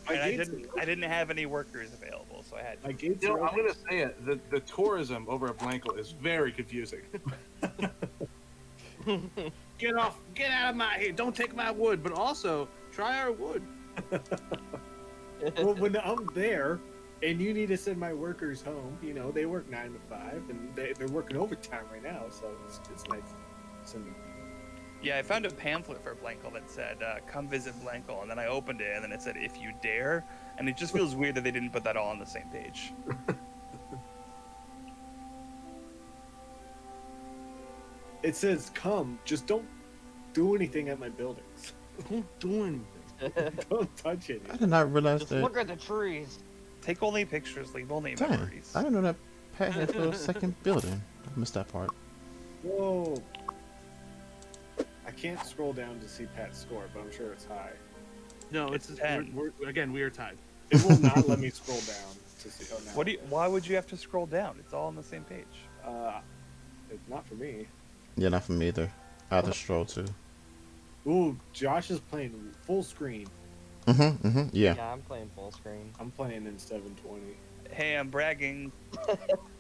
My and gates, I didn't have any workers available, so I had. my gates You know, are I'm open. gonna say it. The tourism over at Blanco is very confusing. Get out of my here! Don't take my wood, but also try our wood. Well, when I'm there and you need to send my workers home, you know, they work 9 to 5 and they're working overtime right now, so it's nice. Send them. Yeah, I found a pamphlet for Blanco that said, "Come visit Blanco," and then I opened it, and then it said, "If you dare," and it just feels weird that they didn't put that all on the same page. It says come, just don't do anything at my buildings. Don't do anything. Don't touch it. I did not realize Just that. look at the trees. Take only pictures, leave only Dang, memories. I didn't know that Pat had a second building. I missed that part. Whoa. I can't scroll down to see Pat's score, but I'm sure it's high. No, It's it's 10. Again, we are tied. It will not let me scroll down to see. Oh, no. What do you? Why would you have to scroll down? It's all on the same page. It's not for me. Yeah, not for me either. I have to stroll too. Ooh, Josh is playing full screen. Yeah. Yeah, I'm playing full screen. I'm playing in 720. Hey, I'm bragging.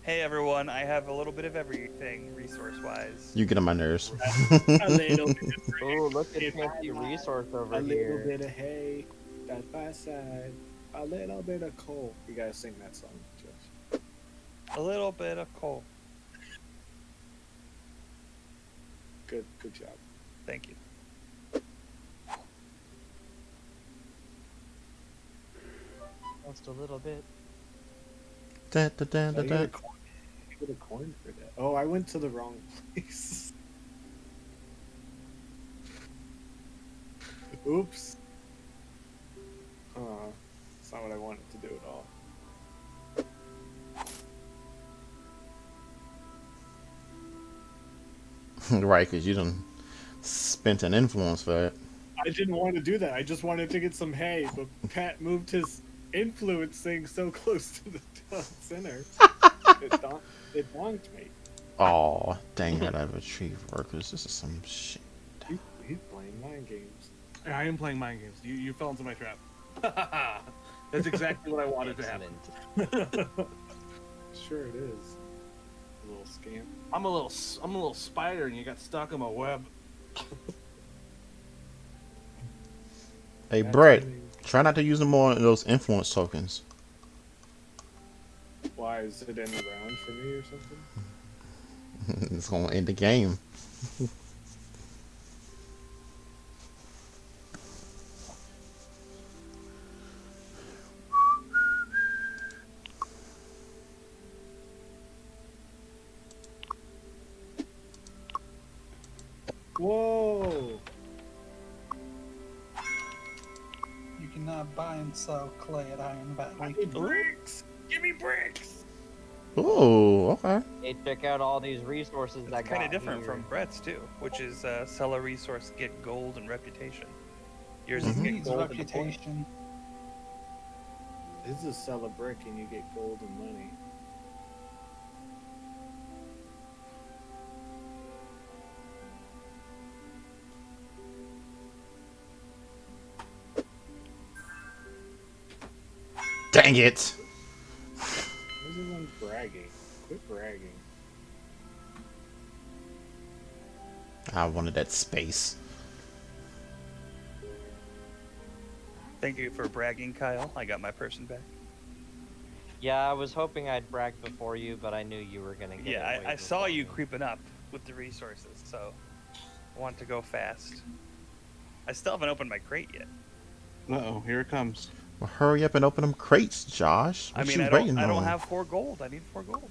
Hey everyone, I have a little bit of everything resource-wise. You get on my nerves. A little bit of Oh, look at If I fancy lie, resource over a little here. bit of hay, side by side, a little bit of coal. You gotta sing that song, Josh. A little bit of coal. Good job. Thank you. Just a little bit. Da, da, da, da, I da. get a coin for that. Oh, I went to the wrong place. Oops. That's not what I wanted to do at all. Right, because you done spent an influence for it. I didn't want to do that. I just wanted to get some hay, but Pat moved his influence thing so close to the center. It donked me. Oh, dang it, I have retrieve workers. This is some shit. He's playing mind games. I am playing mind games. You fell into my trap. That's exactly what I wanted to happen. Excellent. Sure it is. A little scam. I'm a little spider, and you got stuck on my web. Hey, That's Brett, funny. try not to use more of those influence tokens. Why is it in the round for me or something? It's gonna end the game. Whoa! You cannot buy and sell clay at Iron I Valley. need bricks! Give me bricks! Ooh, okay. Hey, check out all these resources that That's kind of got different here. from Brett's too, which is sell a resource, get gold and reputation. Yours He is get needs gold and the point. reputation. This is sell a brick and you get gold and money. Dang it. Everyone's bragging. Quit bragging. I wanted that space. Thank you for bragging, Kyle. I got my person back. Yeah, I was hoping I'd brag before you, but I knew you were gonna get it. Yeah, way I saw before you me. creeping up with the resources, so I want to go fast. I still haven't opened my crate yet. Uh-oh, here it comes. Well, hurry up and open them crates, Josh. What I mean, you I waiting don't on? have 4 gold. I need 4 gold.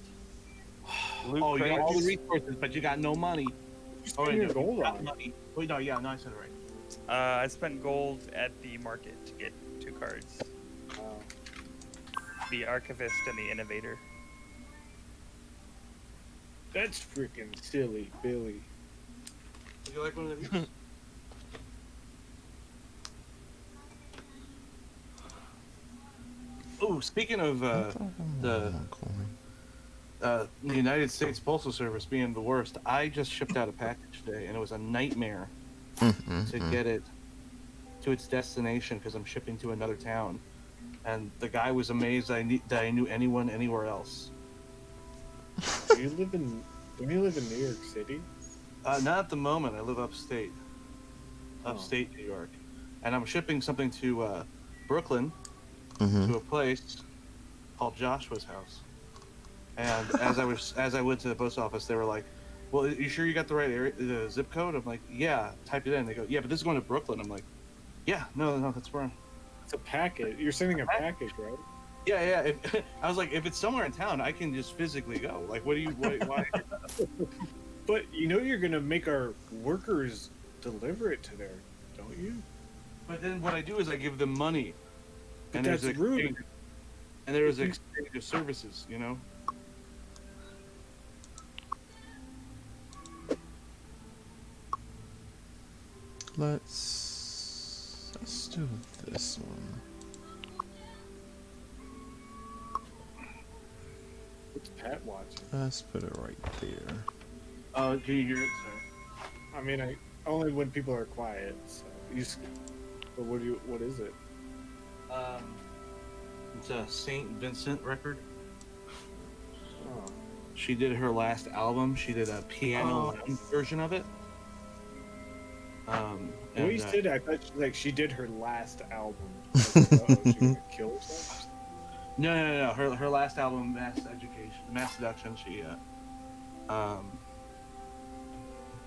Loot Oh, you got all the crates. resources, but you got no money. You Oh, spend your you gold got on. money. Wait, no, yeah, no, I said it right. I spent gold at the market to get 2 cards. The Archivist and the Innovator. That's freaking silly, Billy. Would you like one of these? Oh, speaking of the United States Postal Service being the worst, I just shipped out a package today, and it was a nightmare to get it to its destination because I'm shipping to another town. And the guy was amazed that I knew anyone anywhere else. Do you live in New York City? Not at the moment. I live upstate New York, and I'm shipping something to Brooklyn to a place called Joshua's house. And as I went to the post office, they were like, "Well, you sure you got the right area, the zip code?" I'm like, "Yeah." Type it in. They go, "Yeah, but this is going to Brooklyn." I'm like, "Yeah, no, that's where." It's a packet. You're sending a package, right? Yeah. I was like, if it's somewhere in town, I can just physically go. Like, why? But you know you're gonna make our workers deliver it to there, don't you? But then what I do is I give them money. But there's that's an rude. exchange- And there is an exchange of services, you know? Let's do this one. What's Pat watching? Let's put it right there. Can you hear it, sir? I mean, only when people are quiet. So but what is it? It's a Saint Vincent record. Oh. She did her last album. She did a piano lounge version of it. When you and, said that, I thought she did her last album. Like, she gonna kill herself? No. Her last album, Mass Seduction.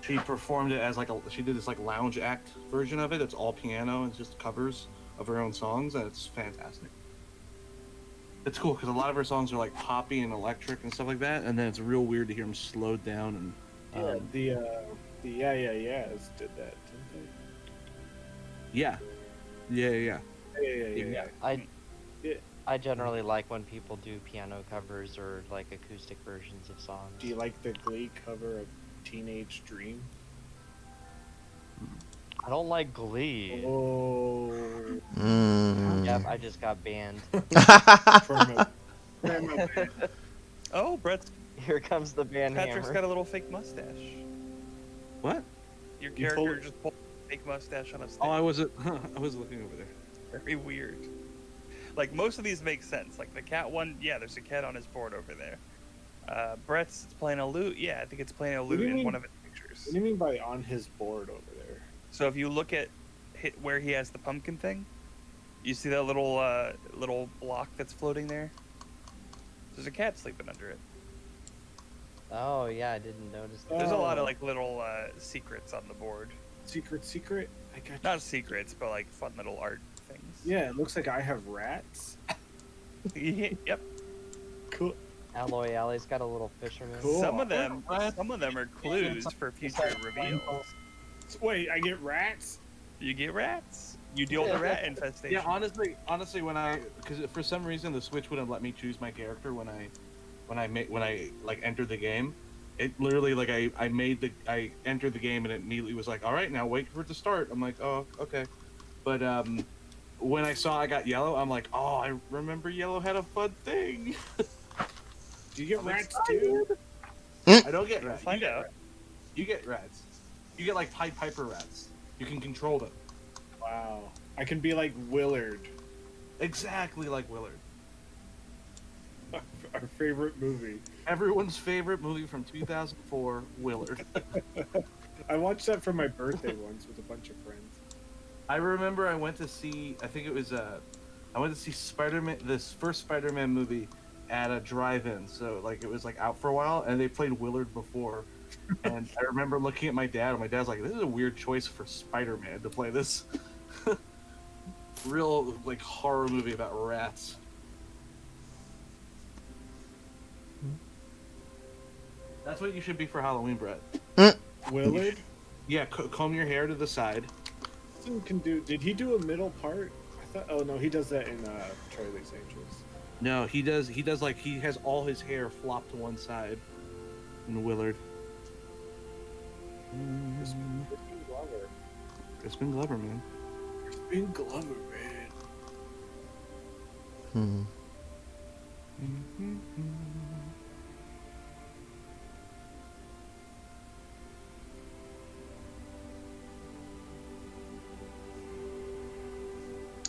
She performed it as she did this lounge act version of it. It's all piano and just covers of her own songs, and it's fantastic. It's cool because a lot of her songs are poppy and electric and stuff like that, and then it's real weird to hear them slowed down and. Yeah, the Yeah Yeahs did that, didn't Yeah. Yeah. Yeah. I generally like when people do piano covers or like acoustic versions of songs. Do you like the Glee cover of Teenage Dream? I don't like Glee. Oh. Yep, I just got banned. From a band. Oh, Brett's Here comes the ban Patrick's hammer. got a little fake mustache. What? Your You pull- character just pulled a fake mustache on a stick. Oh, I was looking over there. Very weird. Like most of these make sense. Like the cat one, yeah, there's a cat on his board over there. Brett's playing a lute. Yeah, I think it's playing a What do lute you in mean? one of his pictures. What do you mean by on his board over there? So if you look at where he has the pumpkin thing, you see that little block that's floating there? There's a cat sleeping under it. Oh yeah, I didn't notice that. There's a lot Oh. of like little secrets on the board. Secret? I got you. Not secrets, but like fun little art things. Yeah, it looks like I have rats. Yep. Cool. Alloy Alley's got a little fisherman. Cool. Some of them Right. are clues for future reveals. Wait, I get rats? You get rats. You deal with the rat infestation. Yeah, honestly, because for some reason the Switch wouldn't let me choose my character when I like entered the game. It literally like I entered the game and it immediately was like, all right, now wait for it to start. I'm like, oh, okay. But when I saw I got yellow, I'm like, oh, I remember yellow had a fun thing. Do you get I'm rats excited. too? I don't get rats. Find out. You get rats. You get like Pied Piper rats. You can control them. Wow. I can be like Willard, Exactly like Willard. our favorite movie. Everyone's favorite movie from 2004, Willard. I watched that for my birthday once with a bunch of friends. I remember I went to see, I think it was, I went to see Spider-Man, this first Spider-Man movie at a drive-in. So, like, it was, like, out for a while, and they played Willard before. And I remember looking at my dad, and my dad's like, this is a weird choice for Spider-Man to play this real, like, horror movie about rats. That's what you should be for Halloween, Brett. Willard? Yeah, comb your hair to the side. Person can do. Did he do a middle part? I thought. Oh no, he does that in Charlie's Angels. No, he does like, he has all his hair flopped to one side in Willard. Crispin Glover. Crispin Glover, man. Crispin Glover, man.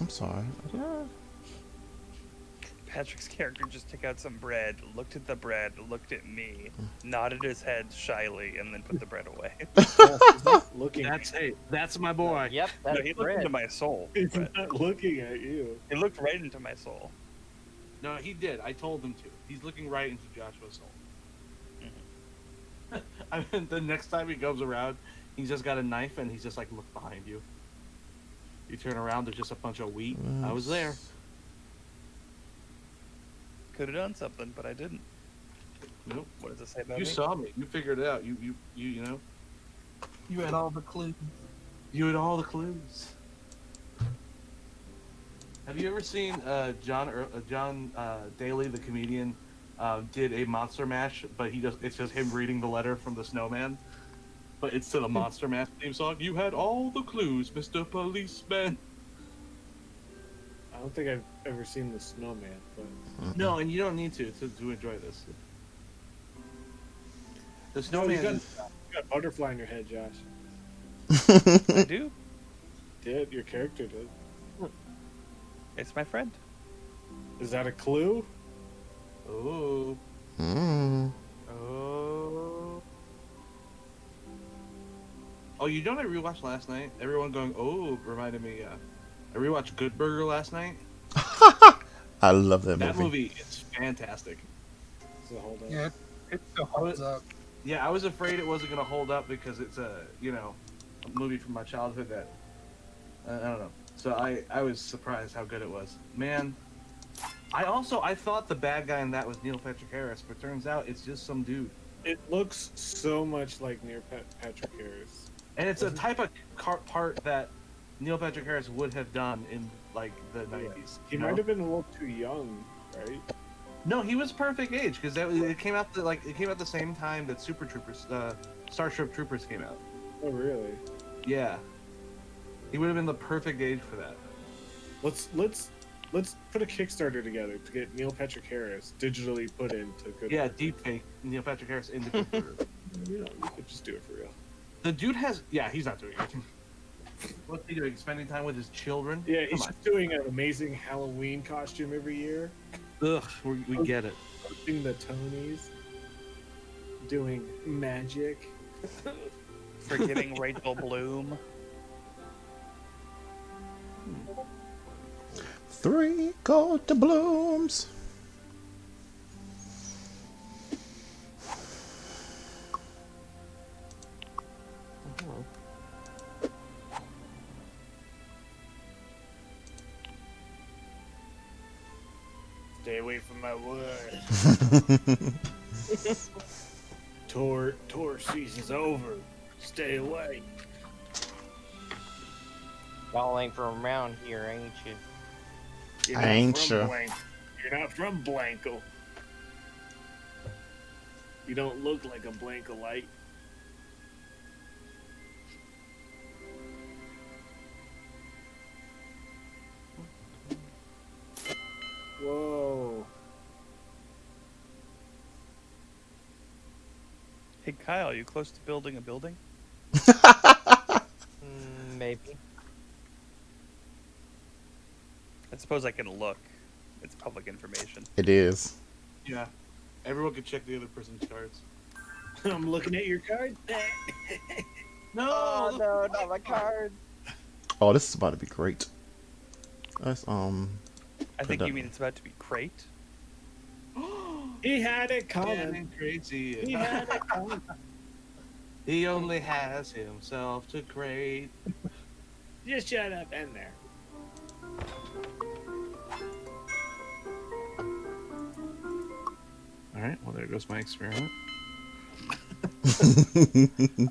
I'm sorry. Patrick's character just took out some bread, looked at the bread, looked at me, nodded his head shyly, and then put the bread away. He's not looking. That's my boy. Yep, No, that's he looked bread. into my soul. He's Brett. not looking at you. He looked right into my soul. No, he did. I told him to. He's looking right into Joshua's soul. I mean, the next time he goes around, he's just got a knife and he's just like, look behind you. You turn around, there's just a bunch of wheat. I was there. Could have done something, but I didn't. Nope. What does it say about You me? saw me. You figured it out. You know. You had all the clues. You had all the clues. Have you ever seen John Daly, the comedian, did a Monster Mash, but it's just him reading the letter from the snowman, but it's to the Monster Mash theme song. You had all the clues, Mr. Policeman. I don't think I've ever seen the Snowman, but No, and you don't need to enjoy this. The no, snowman. you got a butterfly in your head, Josh. I do. Did your character did? It's my friend. Is that a clue? Oh. Mm. Oh. Oh, you know what I rewatched last night? Everyone going, oh, reminded me. I rewatched Good Burger last night. I love that That movie. movie is fantastic. Does it hold up? Yeah, it still holds up. Yeah, I was afraid it wasn't gonna hold up because it's a movie from my childhood that I don't know. So I was surprised how good it was. Man, I thought the bad guy in that was Neil Patrick Harris, but turns out it's just some dude. It looks so much like Patrick Harris. And it's a type of part that Neil Patrick Harris would have done in like the 90s. He you know? might have been a little too young, right? No, he was perfect age because it came out the same time that Super Troopers, Starship Troopers came out. Oh, really? Yeah, he would have been the perfect age for that. Let's put a Kickstarter together to get Neil Patrick Harris digitally put into good. Yeah, deepfake Neil Patrick Harris into computer. You know, you could just do it for real. The dude has, yeah, he's not doing it. What's he doing? Spending time with his children? Yeah, Come he's on. just doing an amazing Halloween costume every year. Ugh, we get it. Hosting the Tonys. Doing magic. Forgetting Rachel Bloom. 3 golden blooms. Stay away from my wood. Tour season's over. Stay away. Y'all ain't from around here, ain't you? You're I not ain't from sure. You're not from Blanco. You don't look like a Blanco-lite. Whoa. Hey Kyle, you close to building a building? Maybe. I suppose I can look. It's public information. It is. Yeah, everyone can check the other person's cards. I'm looking at your card. No, Oh no, not my card. Oh, this is about to be great. Let's I think you mean it's about to be crate. He had it coming. Getting crazy. He had it coming. He only has himself to create. Just shut up in there. All right, well there goes my experiment.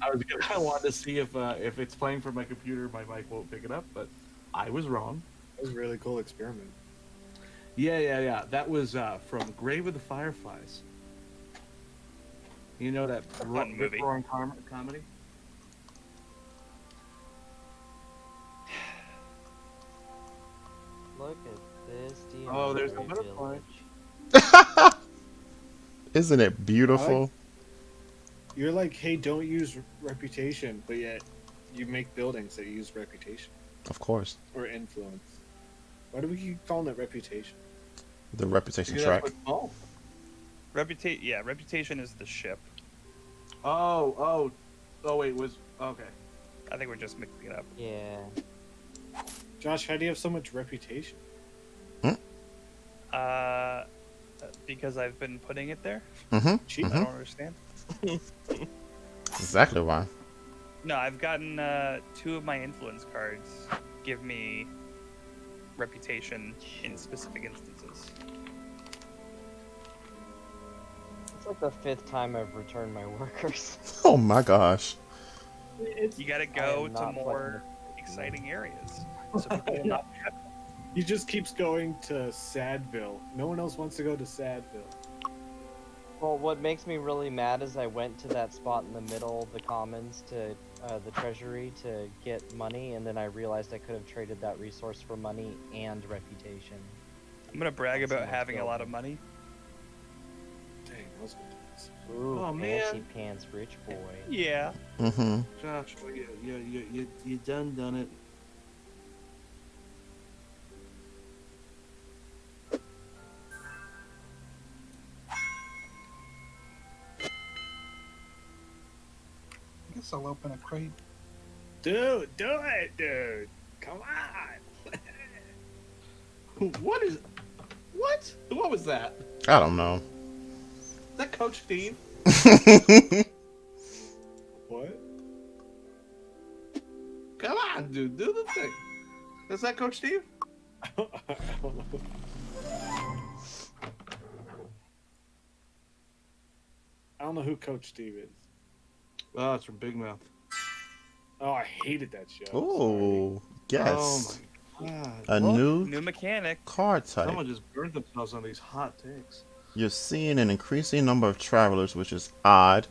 I wanted to see if it's playing from my computer, my mic won't pick it up, but I was wrong. That was a really cool experiment. Yeah. That was from Grave of the Fireflies. You know that fun movie. roaring comedy? Look at this. Oh, there's a DMV butterfly. village. Isn't it beautiful? You're like, hey, don't use reputation, but yet you make buildings that use reputation Of course. or influence. Why do we keep calling it reputation? The reputation Yeah, track. that's what- oh. Reputation is the ship. Oh, wait, was okay. I think we're just mixing it up. Yeah. Josh, how do you have so much reputation? Because I've been putting it there. Mm-hmm. Cheap. I don't understand. Exactly why. No, I've gotten 2 of my influence cards give me reputation in specific instances. It's like the 5th time I've returned my workers. Oh my gosh. You gotta I go am to not more exciting areas. So people will not have He just keeps going to Sadville. No one else wants to go to Sadville. Well, what makes me really mad is I went to that spot in the middle of the commons to the treasury to get money, and then I realized I could have traded that resource for money and reputation. I'm gonna brag That's about nice having a lot building. of money. Dang, that was nice. Ooh, Oh, fancy man. pants, rich boy. Yeah. Mm-hmm. Josh, well, you done it. I guess I'll open a crate. Dude, do it, dude. Come on. What is? What? What was that? I don't know. Is that Coach Steve? What? Come on, dude, do the thing. Is that Coach Steve? I don't know. I don't know who Coach Steve is. Oh, it's from Big Mouth. Oh, I hated that show. Sorry. Oh, yes. Oh my god. A Look, new new mechanic. card type. Someone just burned themselves on these hot takes. You're seeing an increasing number of travelers, which is odd.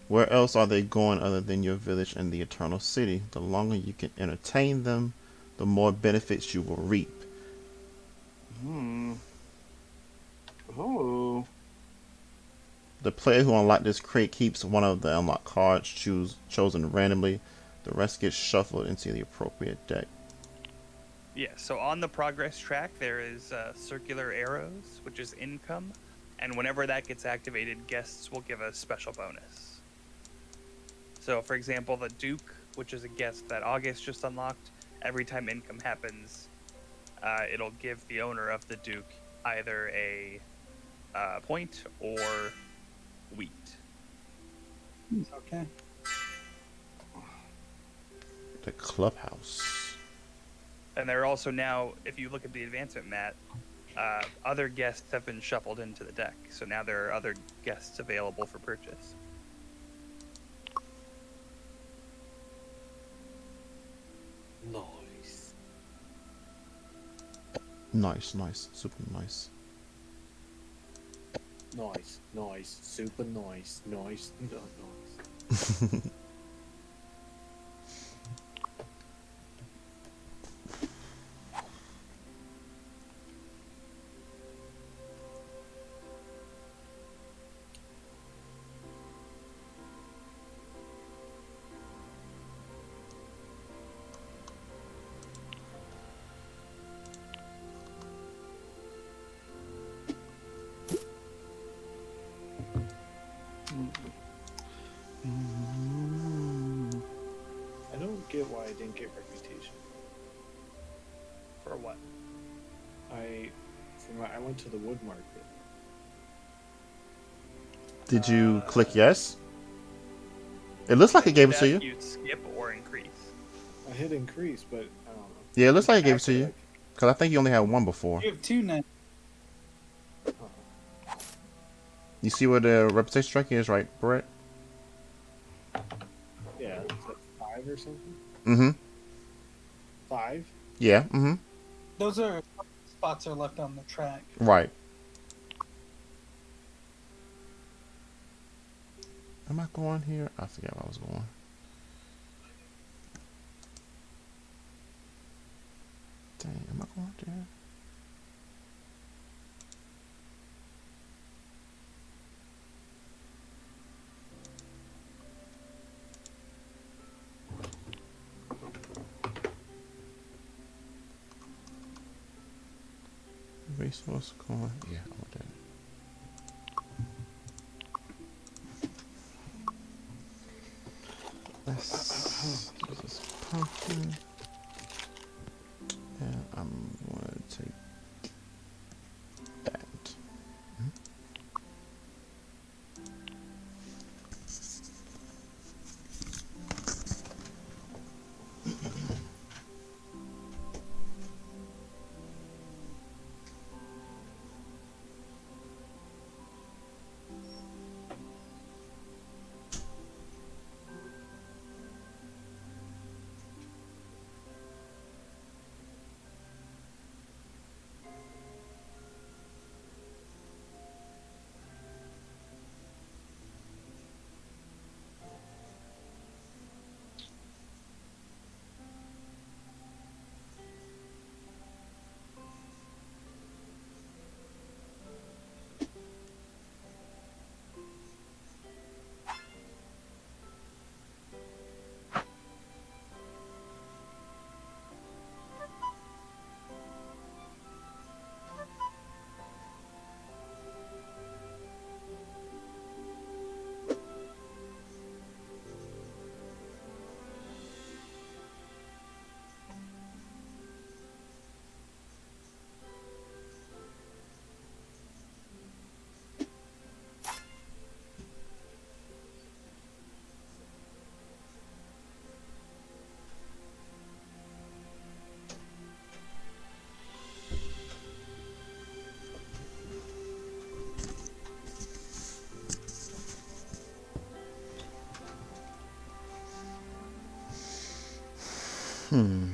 Where else are they going other than your village and the Eternal City? The longer you can entertain them, the more benefits you will reap. Oh. The player who unlocked this crate keeps one of the unlocked cards chosen randomly. The rest gets shuffled into the appropriate deck. Yeah, so on the progress track, there is circular arrows, which is income. And whenever that gets activated, guests will give a special bonus. So, for example, the Duke, which is a guest that August just unlocked, every time income happens, it'll give the owner of the Duke either a point or wheat. Okay. The clubhouse. And there are also now, if you look at the advancement mat, other guests have been shuffled into the deck. So now there are other guests available for purchase. Nice. Nice. Super nice. Nice. Super nice. Nice. I don't get why I didn't get reputation. For what? I went to the wood market. Did you click yes? It looks like it gave it to you. You skip or increase. I hit increase, but I don't know. Yeah, it looks like it gave it to Acted you. like- Because I think you only had one before. You have two now. You see where the reputation track is, right, Brett? Yeah, is that 5 or something? Mm-hmm. 5? Yeah, mm-hmm. Those are spots are left on the track. Right. Am I going here? I forget where I was going. Dang, am I going there? Resource going. Yeah, I went there. Let's do this pumpkin. And I'm going to take that. Hmm.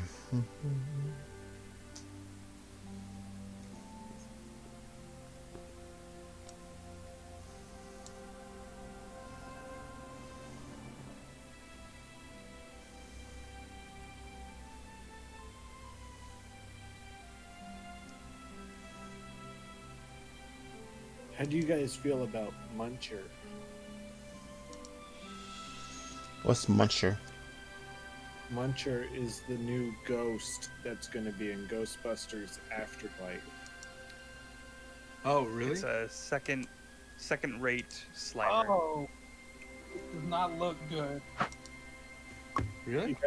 How do you guys feel about Muncher? What's Muncher? Muncher is the new ghost that's going to be in Ghostbusters Afterlife. Oh, really? It's a second-rate Slimer. Oh, it does not look good. Really?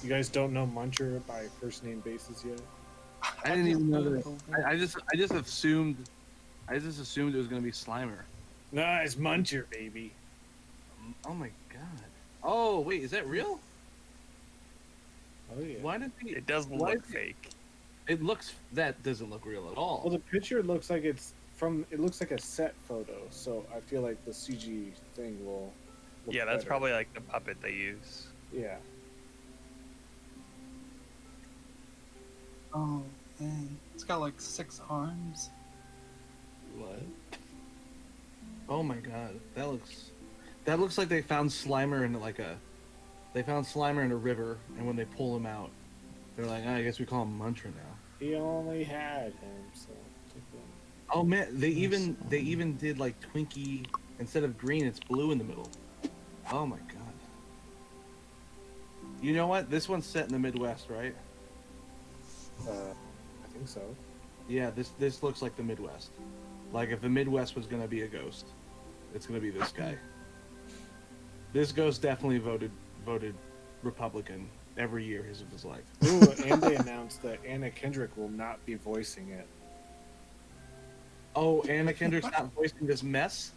You guys don't know Muncher by first name basis yet? I didn't even know Googled that. it. I just assumed it was gonna be Slimer. No, it's Muncher, baby. Oh my god. Oh wait, is that real? Oh yeah. Why did they? It does why look did- fake. It looks. That doesn't look real at all. Well, the picture looks like it's from. It looks like a set photo, so I feel like the CG thing will. Look Yeah, that's better. probably like the puppet they use. Yeah. Oh, dang. It's got like 6 arms. What? Oh my god, that looks like they found Slimer in they found Slimer in a river, and when they pull him out, they're like, I guess we call him Muncher now. He only had him, so. took him. Oh man, they even did like Twinkie, instead of green, it's blue in the middle. Oh my god. You know what? This one's set in the Midwest, right? I think so. Yeah, this looks like the Midwest. Like if the Midwest was gonna be a ghost, it's gonna be this guy. This ghost definitely voted Republican every year of his life. Ooh, and they announced that Anna Kendrick will not be voicing it. Oh, Anna Kendrick's not voicing this mess.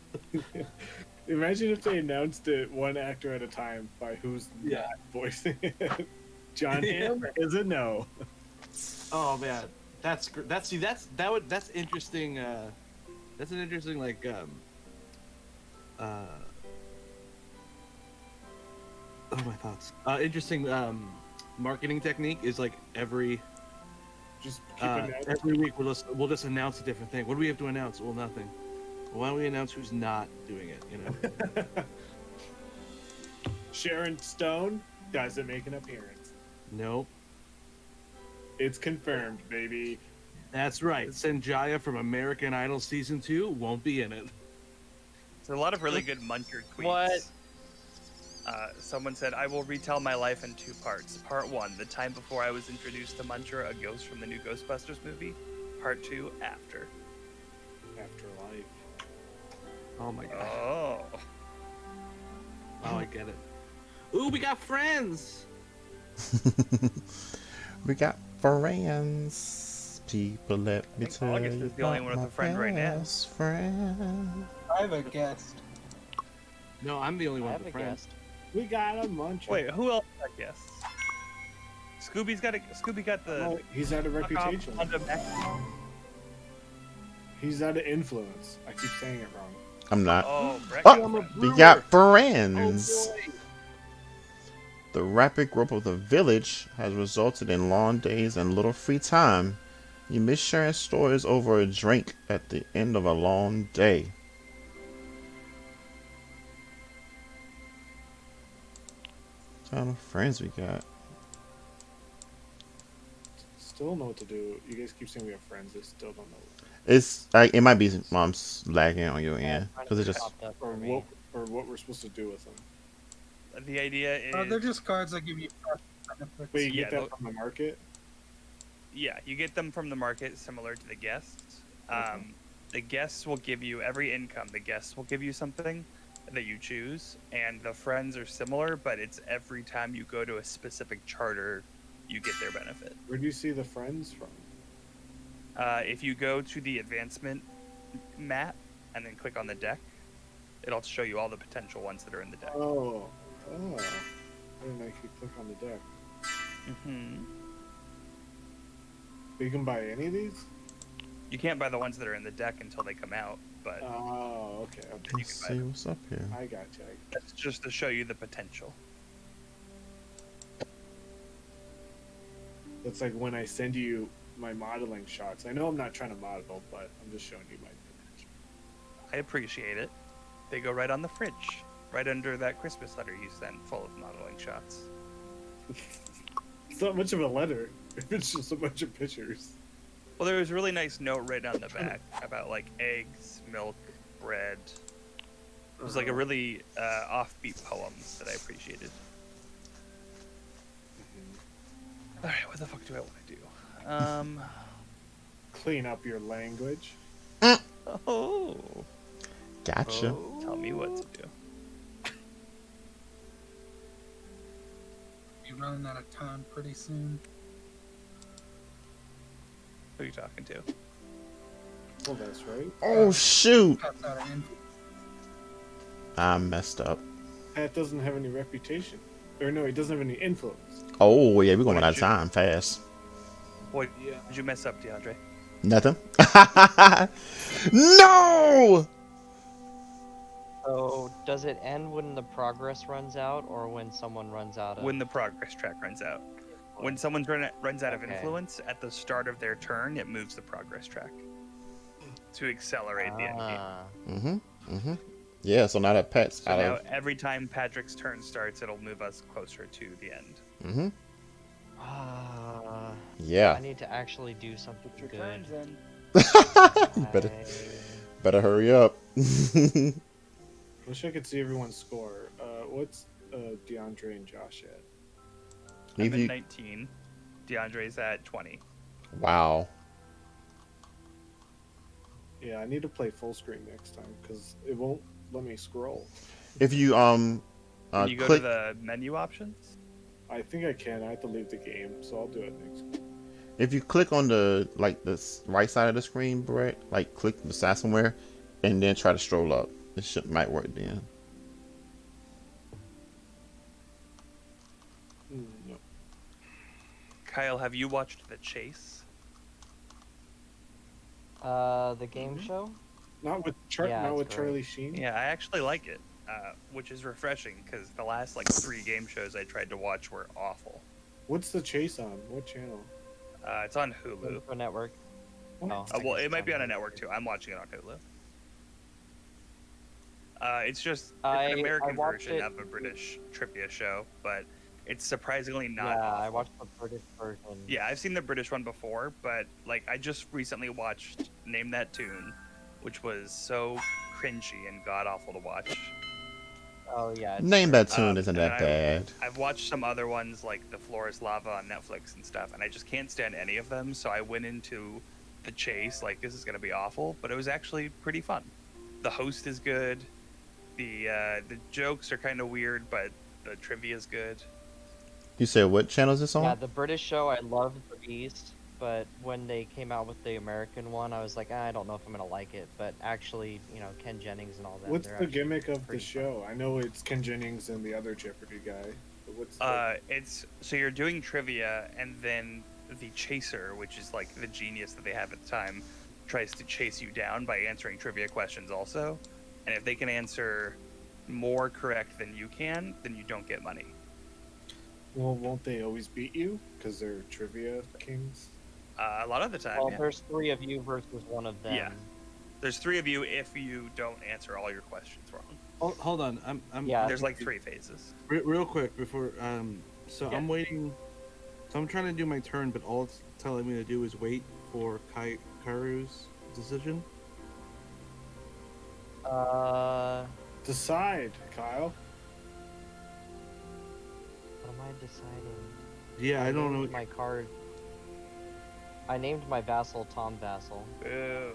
Imagine if they announced it one actor at a time by who's Yeah. not voicing it. John Yeah. Hamm is a no. Oh man, that's interesting. That's an interesting oh my thoughts. Interesting marketing technique is like every Just keep it every week we'll just announce a different thing. What do we have to announce? Well, nothing. Well, why don't we announce who's not doing it? You know. Sharon Stone doesn't make an appearance. Nope. It's confirmed, baby. That's right. Sanjaya from American Idol season 2 won't be in it. There's a lot of really good Muncher tweets. What? Someone said, I will retell my life in 2 parts. Part 1, the time before I was introduced to Muncher, a ghost from the new Ghostbusters movie. Part 2, after. Afterlife. Oh my god. Oh. Oh, I get it. Ooh, we got friends. We got friends. People, let me think tell August you is the only about one with my a friend right now. best friend. I have a guest. No, I'm the only I one have with a a friend. guest. We got a muncher. Wait, who else got guests? Scooby got the Oh, he's out of fuck off reputation. onto Mexico? He's out of influence. I keep saying it wrong. I'm not. Oh, Brett. Oh, I'm a we brewer. got Oh friends. boy. The rapid growth of the village has resulted in long days and little free time. You miss sharing stories over a drink at the end of a long day. What kind of friends we got? Still don't know what to do. You guys keep saying we have friends. I still don't know. It's like it might be mom's lagging on your end because it just Popped up Or for me. what we're supposed to do with them. The idea is, They're just cards that give you benefits. Wait, you Yeah, get that from the market? yeah, you get them from the market, similar to the guests. The guests will give you every income. The guests will give you something that you choose, and the friends are similar, but it's every time you go to a specific charter, you get their benefit. Where do you see the friends from? If you go to the advancement map and then click on the deck, it'll show you all the potential ones that are in the deck. Oh. I didn't actually click on the deck. hmm But you can buy any of these? You can't buy the ones that are in the deck until they come out, but Oh, okay. you let's can buy see them. what's up here. I got you. That's just to show you the potential. That's like when I send you my modeling shots. I know I'm not trying to model, but I'm just showing you my image. I appreciate it. They go right on the fridge, right under that Christmas letter you sent, full of modeling shots. It's not much of a letter. It's just a bunch of pictures. Well, there was a really nice note written on the back about like eggs, milk, bread. It was like a really offbeat poem that I appreciated. All right, what the fuck do I want to do? Clean up your language. Oh. Gotcha. Oh, tell me what to do. Be running out of time pretty soon. Who are you talking to? Well, that's right. Oh shoot! Pat's out of influence. I messed up. Pat doesn't have any reputation. Or no, he doesn't have any influence. Oh yeah, we're going What out of did time fast. What did you mess up, DeAndre? Nothing. No! So, does it end when the progress runs out, or when someone runs out of? When the progress track runs out. When someone runs out of Okay. influence, at the start of their turn, it moves the progress track to accelerate the end game. Ah, Mm-hmm. Yeah, so now that Pat's So out now, of... every time Patrick's turn starts, it'll move us closer to the end. Mm-hmm. ah, Yeah. I need to actually do something Your good. turns in. You better hurry up. Wish I could see everyone's score. What's DeAndre and Josh at? I'm If at you... 19. DeAndre's at 20. Wow. Yeah, I need to play full screen next time because it won't let me scroll. If you Can you go click... to the menu options? I think I can. I have to leave the game, so I'll do it next time. If you click on the right side of the screen, Brett, like click beside somewhere, and then try to stroll up, it might work then. No. Kyle, have you watched The Chase? The game show? Not with Yeah, not it's with great. Charlie Sheen. Yeah, I actually like it, which is refreshing because the last like 3 game shows I tried to watch were awful. What's the chase on? What channel? It's on Hulu. Info Network. What? Oh, Well, I guess it might be it's on a network too. I'm watching it on Hulu. It's just I an American watched version it- of a British trivia show, but it's surprisingly not. Yeah, I awful. watched the British version. Yeah, I've seen the British one before, but like I just recently watched Name That Tune, which was so cringy and god awful to watch. Oh yeah. it's Name great. that tune isn't and that bad. I've watched some other ones like The Floor is Lava on Netflix and stuff, and I just can't stand any of them. So I went into The Chase like this is gonna be awful, but it was actually pretty fun. The host is good. The jokes are kind of weird, but the trivia is good. You said what channel is this on? Yeah, the British show I loved the Beast, but when they came out with the American one, I was like, I don't know if I'm gonna like it. But actually, you know, Ken Jennings and all that. What's they're the actually gimmick of the pretty show? I know it's Ken Jennings and the other Jeopardy guy. But what's It's so you're doing trivia, and then the chaser, which is like the genius that they have at the time, tries to chase you down by answering trivia questions also. And if they can answer more correct than you can, then you don't get money. well, won't they always beat you because they're trivia kings? A lot of the time, Well, yeah. there's 3 of you versus 1 of them. Yeah. There's 3 of you if you don't answer all your questions wrong. Hold on, I'm Yeah. There's like 3 phases. real quick before so Yeah. I'm waiting. So I'm trying to do my turn, but all it's telling me to do is wait for Kairu's decision. Decide, Kyle. What am I deciding? Yeah, I don't named know. My card. I named my vassal Tom Vassal. Boo.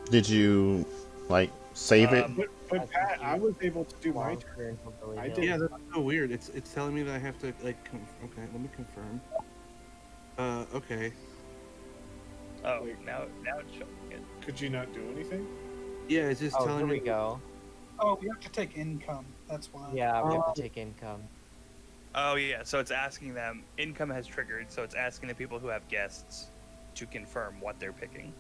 Did you like save it? But I Pat, think I you was able to do my Long turn. career in Hillbilly I Hill. did. Yeah, that's so weird. It's telling me that I have to like. Okay, let me confirm. Okay. Oh, Like- now it's showing it. Could you not do anything? Yeah, it's just Oh, telling here me. we go. Oh, we have to take income. That's why. Yeah, we have to take income. Oh yeah, so it's asking them. Income has triggered, so it's asking the people who have guests to confirm what they're picking.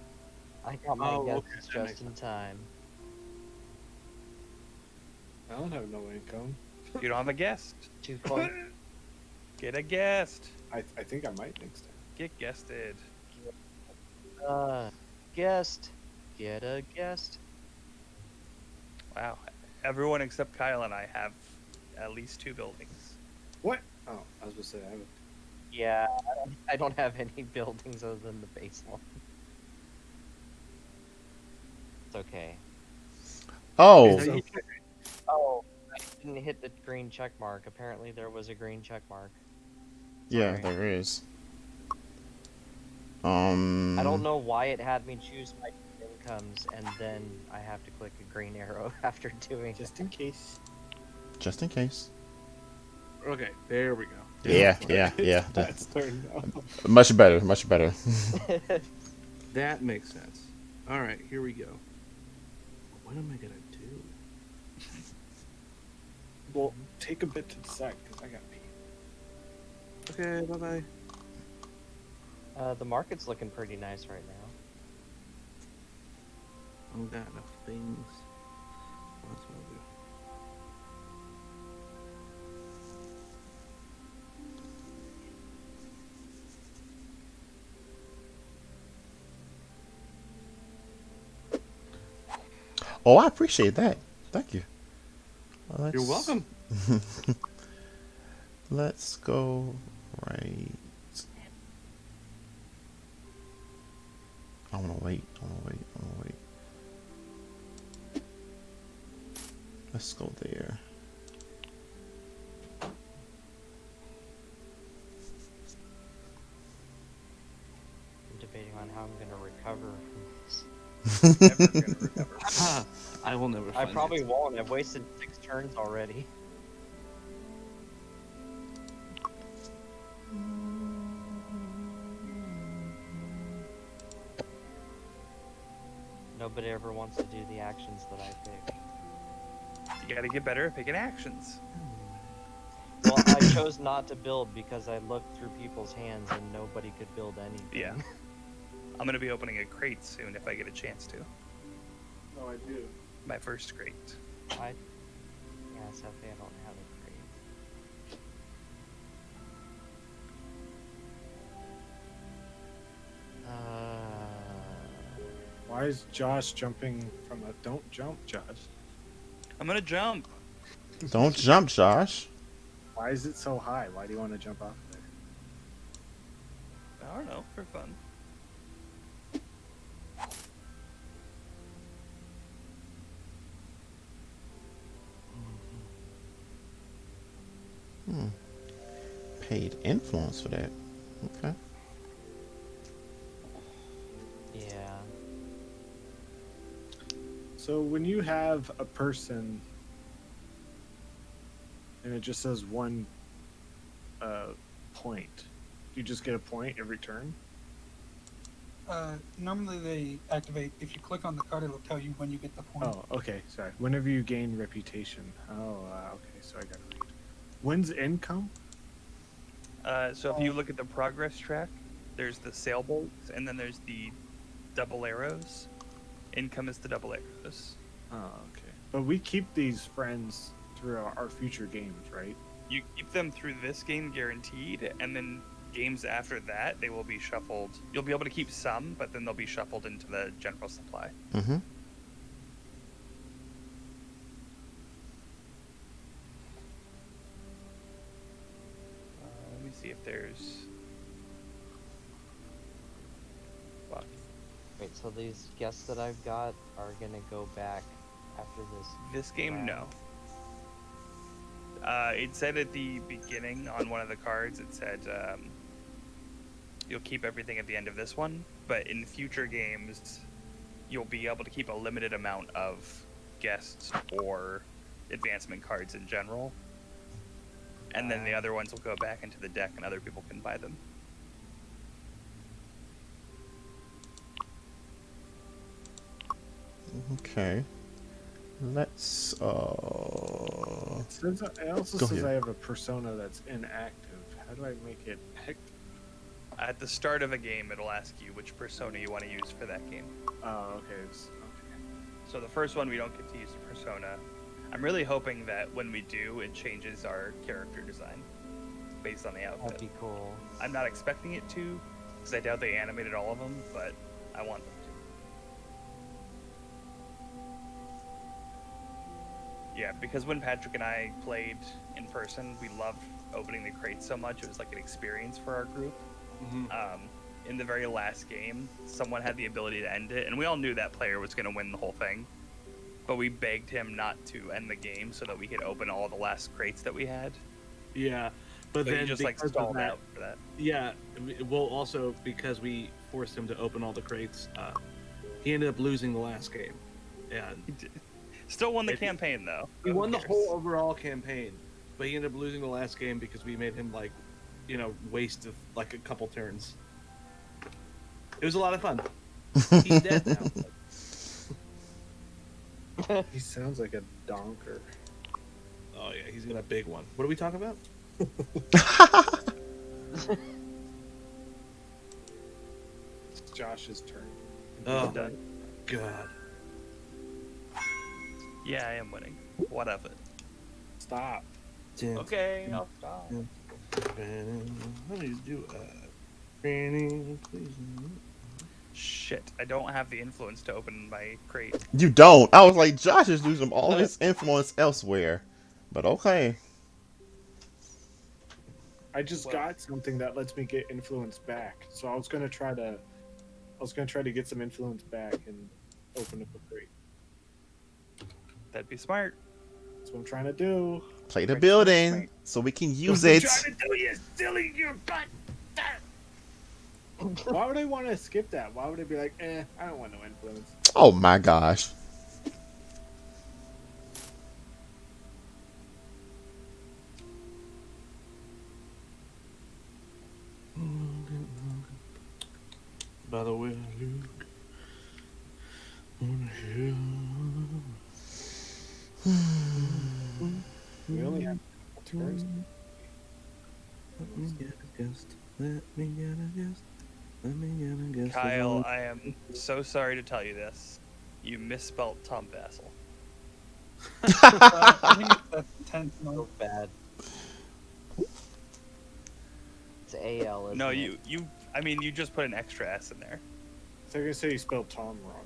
I got my Oh, okay, guests that makes just in time. I don't have no income. You don't have a guest. 2 points. Get a guest. I think I might next time. Get guested. Guest. Get a guest. Wow. Everyone except Kyle and I have at least 2 buildings. What? Oh, I was gonna say I have. Yeah, I don't have any buildings other than the base one. It's okay. Oh, So- Oh, I didn't hit the green check mark. Apparently there was a green check mark. yeah, Sorry. there is. I don't know why it had me choose my incomes and then I have to click a green arrow after doing Just in case. Just in case. Okay, there we go. Yeah. That's turned off. Much better, much better. it. That makes sense. All right, here we go. What am I gonna do? Well, take a bit to decide because I got pee. Okay, bye bye. The market's looking pretty nice right now. I don't got enough things. That's what I'll do. Oh, I appreciate that. Thank you. Well, You're welcome. Let's go right. I wanna wait. Let's go there. I'm debating on how I'm gonna recover from this. Never gonna recover. I will never. I Find probably it. won't. I've wasted 6 turns already. Nobody ever wants to do the actions that I pick. You gotta get better at picking actions. Well, I chose not to build because I looked through people's hands and nobody could build anything. Yeah. I'm gonna be opening a crate soon if I get a chance to. Oh, I do. My first crate. Yeah, sadly I don't have a crate. Why is Josh jumping from a? Don't jump, Josh. I'm gonna jump. Don't jump, Josh. Why is it so high? Why do you want to jump off there? I don't know, for fun. Paid influence for that. Okay. Yeah. So when you have a person and it just says one point, do you just get a point every turn? Normally they activate, if you click on the card, it'll tell you when you get the point. Oh, okay. Sorry. Whenever you gain reputation. Oh, okay. So I got to read. When's income? So if you look at the progress track, there's the sailbolts, and then there's the double arrows. Income is the double arrows. Oh, okay. But we keep these friends through our future games, right? You keep them through this game guaranteed, and then games after that, they will be shuffled. You'll be able to keep some, but then they'll be shuffled into the general supply. Mm-hmm. Let me see if there's... Fuck. Wait, so these guests that I've got are gonna go back after this. This game, round? no. It said at the beginning on one of the cards, it said you'll keep everything at the end of this one, but in future games, you'll be able to keep a limited amount of guests or advancement cards in general. And then the other ones will go back into the deck and other people can buy them. Okay. Let's It says, it also Go says ahead. I have a persona that's inactive. How do I make it active? At the start of a game, it'll ask you which persona you want to use for that game. Oh, okay. Okay. So the first one, we don't get to use the persona. I'm really hoping that when we do, it changes our character design based on the That'd outfit. be cool. I'm not expecting it to, because I doubt they animated all of them, but I want them to. Yeah, because when Patrick and I played in person, we loved opening the crates so much. It was like an experience for our group. In the very last game, someone had the ability to end it, and we all knew that player was going to win the whole thing. But we begged him not to end the game so that we could open all the last crates that we had. Yeah, but So then he just like because of stalled that- out for that. Yeah, well, also because we forced him to open all the crates, he ended up losing the last game. Yeah, Still won the It- campaign though. he Who won the cares? whole overall campaign, but he ended up losing the last game because we made him waste of like a couple turns. It was a lot of fun. He's dead now. He sounds like a donker. Oh yeah, he's got a big one. What are we talking about? It's Josh's turn. Oh Done. God. Yeah, I am winning. What of it? Stop. Okay, I'll stop. Please do Granny, please. Shit, I don't have the influence to open my crate. You don't. I was like, Josh is losing all his influence elsewhere. But okay. I just Well- got something that lets me get influence back. So I was gonna try to get some influence back and open up a crate. That'd be smart. That's what I'm trying to do. Play the Right, building right. so we can use What I'm it. trying to do, you silly, you butt. Why would I want to skip that? Why would it be like, I don't want no influence? Oh my gosh. By the way, I look on the hill. We only have turns. Let me get a guest. Let me get a guest. Let me get a guest. Kyle, I am so sorry to tell you this. You misspelt Tom Vassal. I think that's intentional. So bad. It's AL, isn't No, it? I mean, you just put an extra S in there. So you're gonna say you spelled Tom wrong.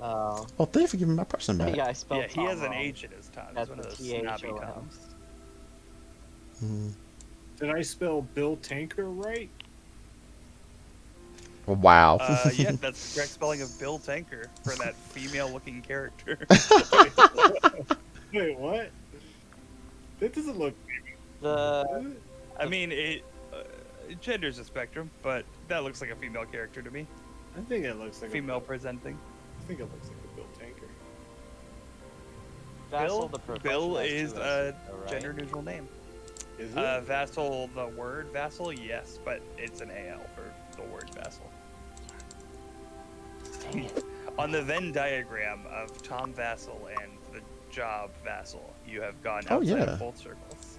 Oh. Oh, thank you for giving my person back. Yeah, I spelled Yeah, he Tom has an wrong. H in his Tom. He's That's one of a those THOM. snobby Toms. Hmm. Did I spell Bill Tanker right? Wow. Yeah, that's the correct spelling of Bill Tanker for that female-looking character. Wait, what? That doesn't look. The I mean, gender's a spectrum, but that looks like a female character to me. I think it looks like Female presenting. I think it looks like a Bill Tanker. Vassal, the profession Bill has is two a S's, though, right? gender-neutral name. Is it? Vassal, the word vassal, yes, but it's an AL for the word vassal. Dang it. On the Venn diagram of Tom Vassal and the job Vassal, you have gone Oh, outside yeah. of both circles.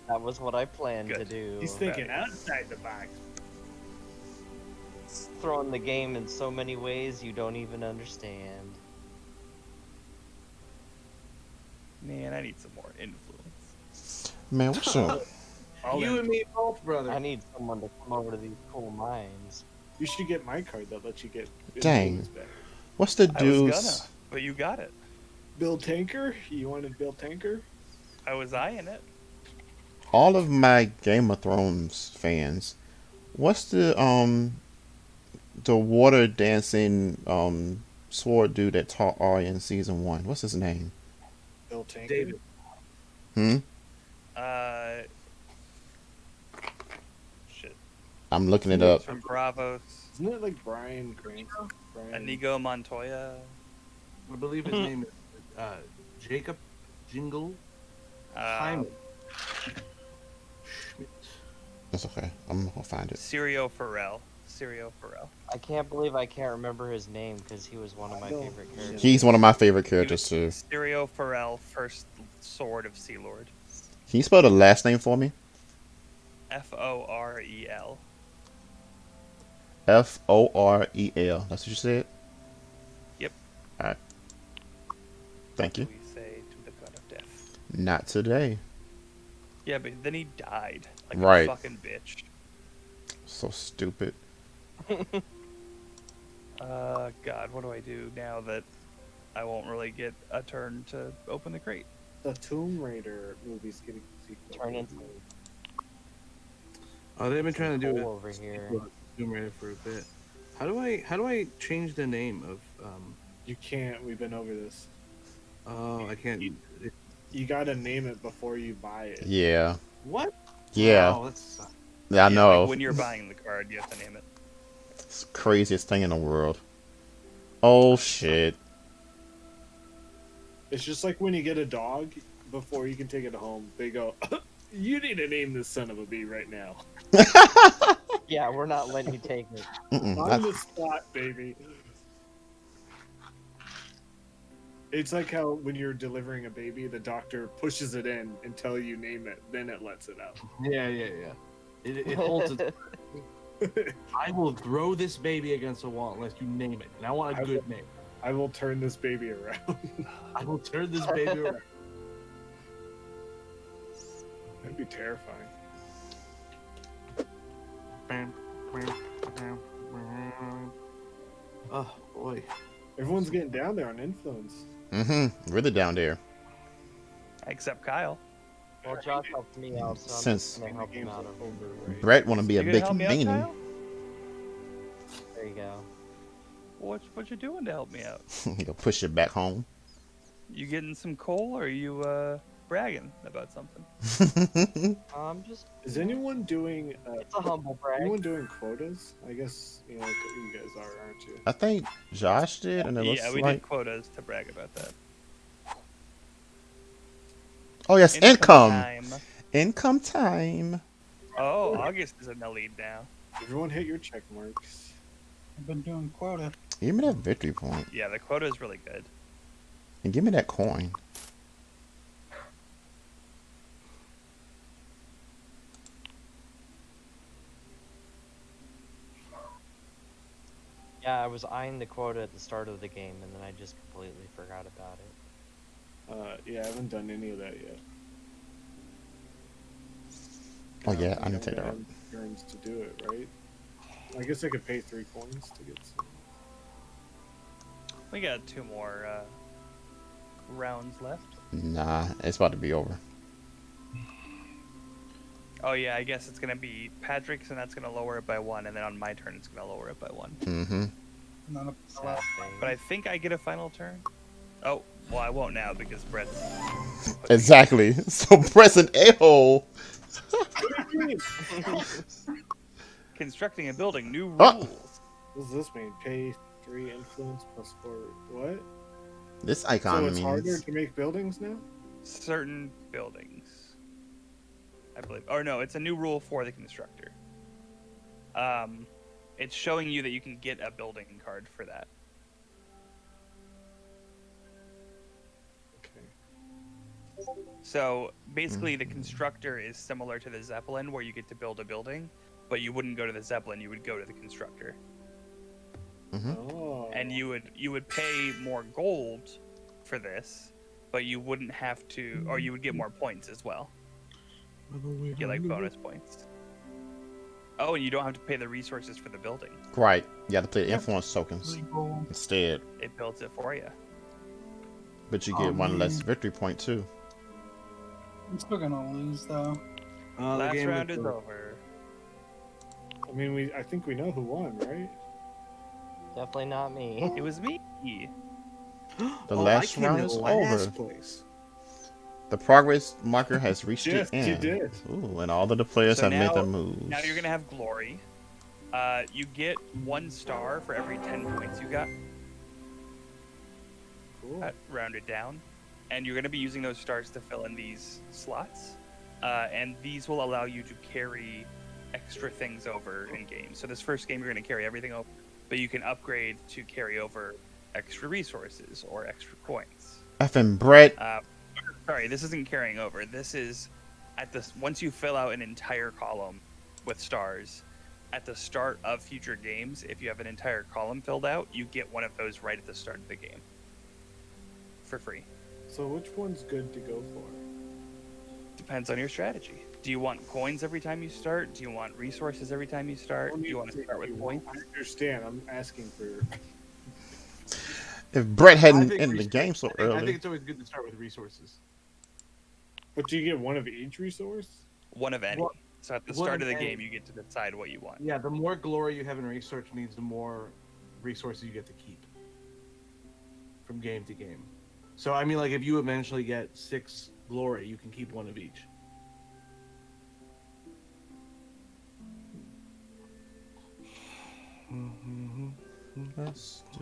That was what I planned to Good. do. He's thinking outside the box. Throwing the game in so many ways you don't even understand. Man, I need some more influence. Man, what's up? You and me both, brother. I need someone to come over to these cool mines. You should get my card that lets you get Dang. influence back. What's the I was dude's? gonna, but you got it. Bill Tanker? You wanted Bill Tanker? I was eyeing it. All of my Game of Thrones fans. What's the water dancing sword dude that taught Arya in season 1? What's his name? Bill Tanker. David. Hmm. Shit. I'm looking it up. From Bravos, Isn't it like Brian Cranston? Brian. Inigo Montoya. I believe his name is Jacob Jingle Hyman. Schmidt. That's okay. I'm gonna find it. Sirio Farrell. I can't believe I can't remember his name because he was one of my I know. favorite characters. He's one of my favorite characters too. Sirio Farrell, first sword of Sea Lord. Can you spell the last name for me? Forel. Forel. That's what you said? Yep. Alright. Thank you. We say to the god of death. Not today. Yeah, but then he died like Right. a fucking bitch. So stupid. God, what do I do now that I won't really get a turn to open the crate? The Tomb Raider movie's getting a sequel. Turn into Oh, they've been trying to do hole it over here. Tomb Raider for a bit. How do I change the name of You can't. We've been over this. Oh, I can't. You gotta name it before you buy it. Yeah. What? Yeah. Oh, that sucks. Yeah, I Yeah, know. like when you're buying the card, you have to name it. It's the craziest thing in the world. Oh shit. It's just like when you get a dog, before you can take it home, they go, "You need to name this son of a bee right now." Yeah, we're not letting you take it. On the spot, baby. It's like how when you're delivering a baby, the doctor pushes it in until you name it, then it lets it out. Yeah. It holds it. I will throw this baby against a wall unless you name it, and I want a good name. I will turn this baby around. I will turn this baby around. That'd be terrifying. Oh boy. Everyone's getting down there on influence. Really down there. Except Kyle. Well, Josh helped me out, so I'm Since- just gonna help him out over. Brett want to be a You gonna big help me out, meanie. Kyle? There you go. What you doing to help me out? He'll push it back home. You getting some coal, or are you bragging about something? I'm just. Is anyone doing? It's a humble brag. Anyone doing quotas? I guess you know you guys are, aren't you? I think Josh did, and it looks Yeah, we like. did quotas to brag about that. Oh yes, income. time. Income time. Oh, August is in the lead now. Everyone hit your check marks. I've been doing quota. Give me that victory point, Yeah, the quota is really good. and give me that coin. Yeah, I was eyeing the quota at the start of the game, and then I just completely forgot about it. Yeah, I haven't done any of that yet. Oh yeah, I think need to take that. I'm Out. gonna have turns to do it, right? I guess I could pay 3 coins to get some. We got 2 more rounds left. Nah, it's about to be over. Oh yeah, I guess it's gonna be Patrick's, and that's gonna lower it by 1, and then on my turn, it's gonna lower it by 1. Mm-hmm. Not a Sad thing. But I think I get a final turn. Oh, well, I won't now because Brett's Exactly. So press an a-hole. constructing a building. New rules. Oh. What does this mean? Pay 3 influence plus 4. What? This So icon it's harder means. to make buildings now? Certain buildings, I believe. Or no, it's a new rule for the constructor. It's showing you that you can get a building card for that. Okay. So basically, the constructor is similar to the Zeppelin, where you get to build a building, but you wouldn't go to the Zeppelin; you would go to the constructor, Oh. and you would pay more gold for this, but you wouldn't have to, or you would get more points as well. You get like bonus points. Oh, and you don't have to pay the resources for the building; Right. You have to play influence tokens legal. instead, it builds it for you. but you get one less man. victory point too. I'm still gonna lose though. The Last game round is over. over. I mean, I think we know who won, right? Definitely not me. It was me. The Oh, last I came round in is last over. place. The progress marker has reached Yes, the you end. did. Ooh, and all of the players So have made now- their moves. Now you're gonna have glory. You get 1 star for every 10 points you got. Cool. Rounded down, and you're going to be using those stars to fill in these slots, and these will allow you to carry extra things over in games. So this first game you're going to carry everything over, but you can upgrade to carry over extra resources or extra coins. Effing Brett. Sorry, this isn't carrying over. This is once you fill out an entire column with stars. At the start of future games, if you have an entire column filled out, you get one of those right at the start of the game. For free. So which one's good to go for? depends on your strategy. Do you want coins every time you start? Do you want resources every time you start? Do you want to start with points? I understand. I'm asking for. If Brett I hadn't think ended the game so I early, think it's always good to start with resources. But do you get one of each resource? One of any. Well, So at the one start of of the any. game, you get to decide what you want. Yeah, the more glory you have in research means the more resources you get to keep from game to game. So I mean, like if you eventually get 6 glory, you can keep one of each. let's do.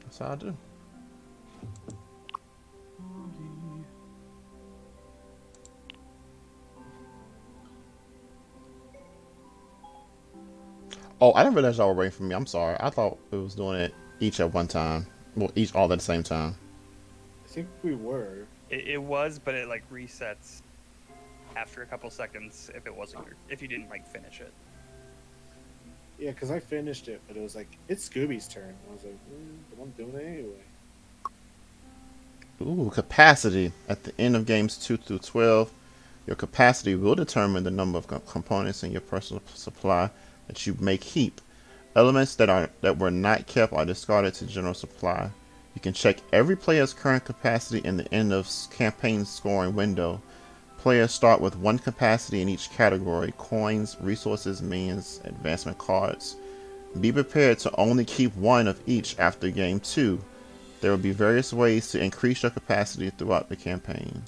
That's how I do. Oh, I didn't realize y'all were waiting for me. I'm sorry. I thought it was doing it each at one time. Well, each all at the same time. I think we were. It was, but it like resets after a couple seconds if you didn't like finish it. Yeah, because I finished it, but it was like, it's Scooby's turn. I was like, but I'm doing it anyway. Ooh, capacity. At the end of games 2 through 12, your capacity will determine the number of components in your personal supply that you may keep. Elements that were not kept are discarded to general supply. You can check every player's current capacity in the end of campaign scoring window. Players start with 1 capacity in each category: coins, resources, minions, advancement cards. Be prepared to only keep 1 of each after game 2. There will be various ways to increase your capacity throughout the campaign.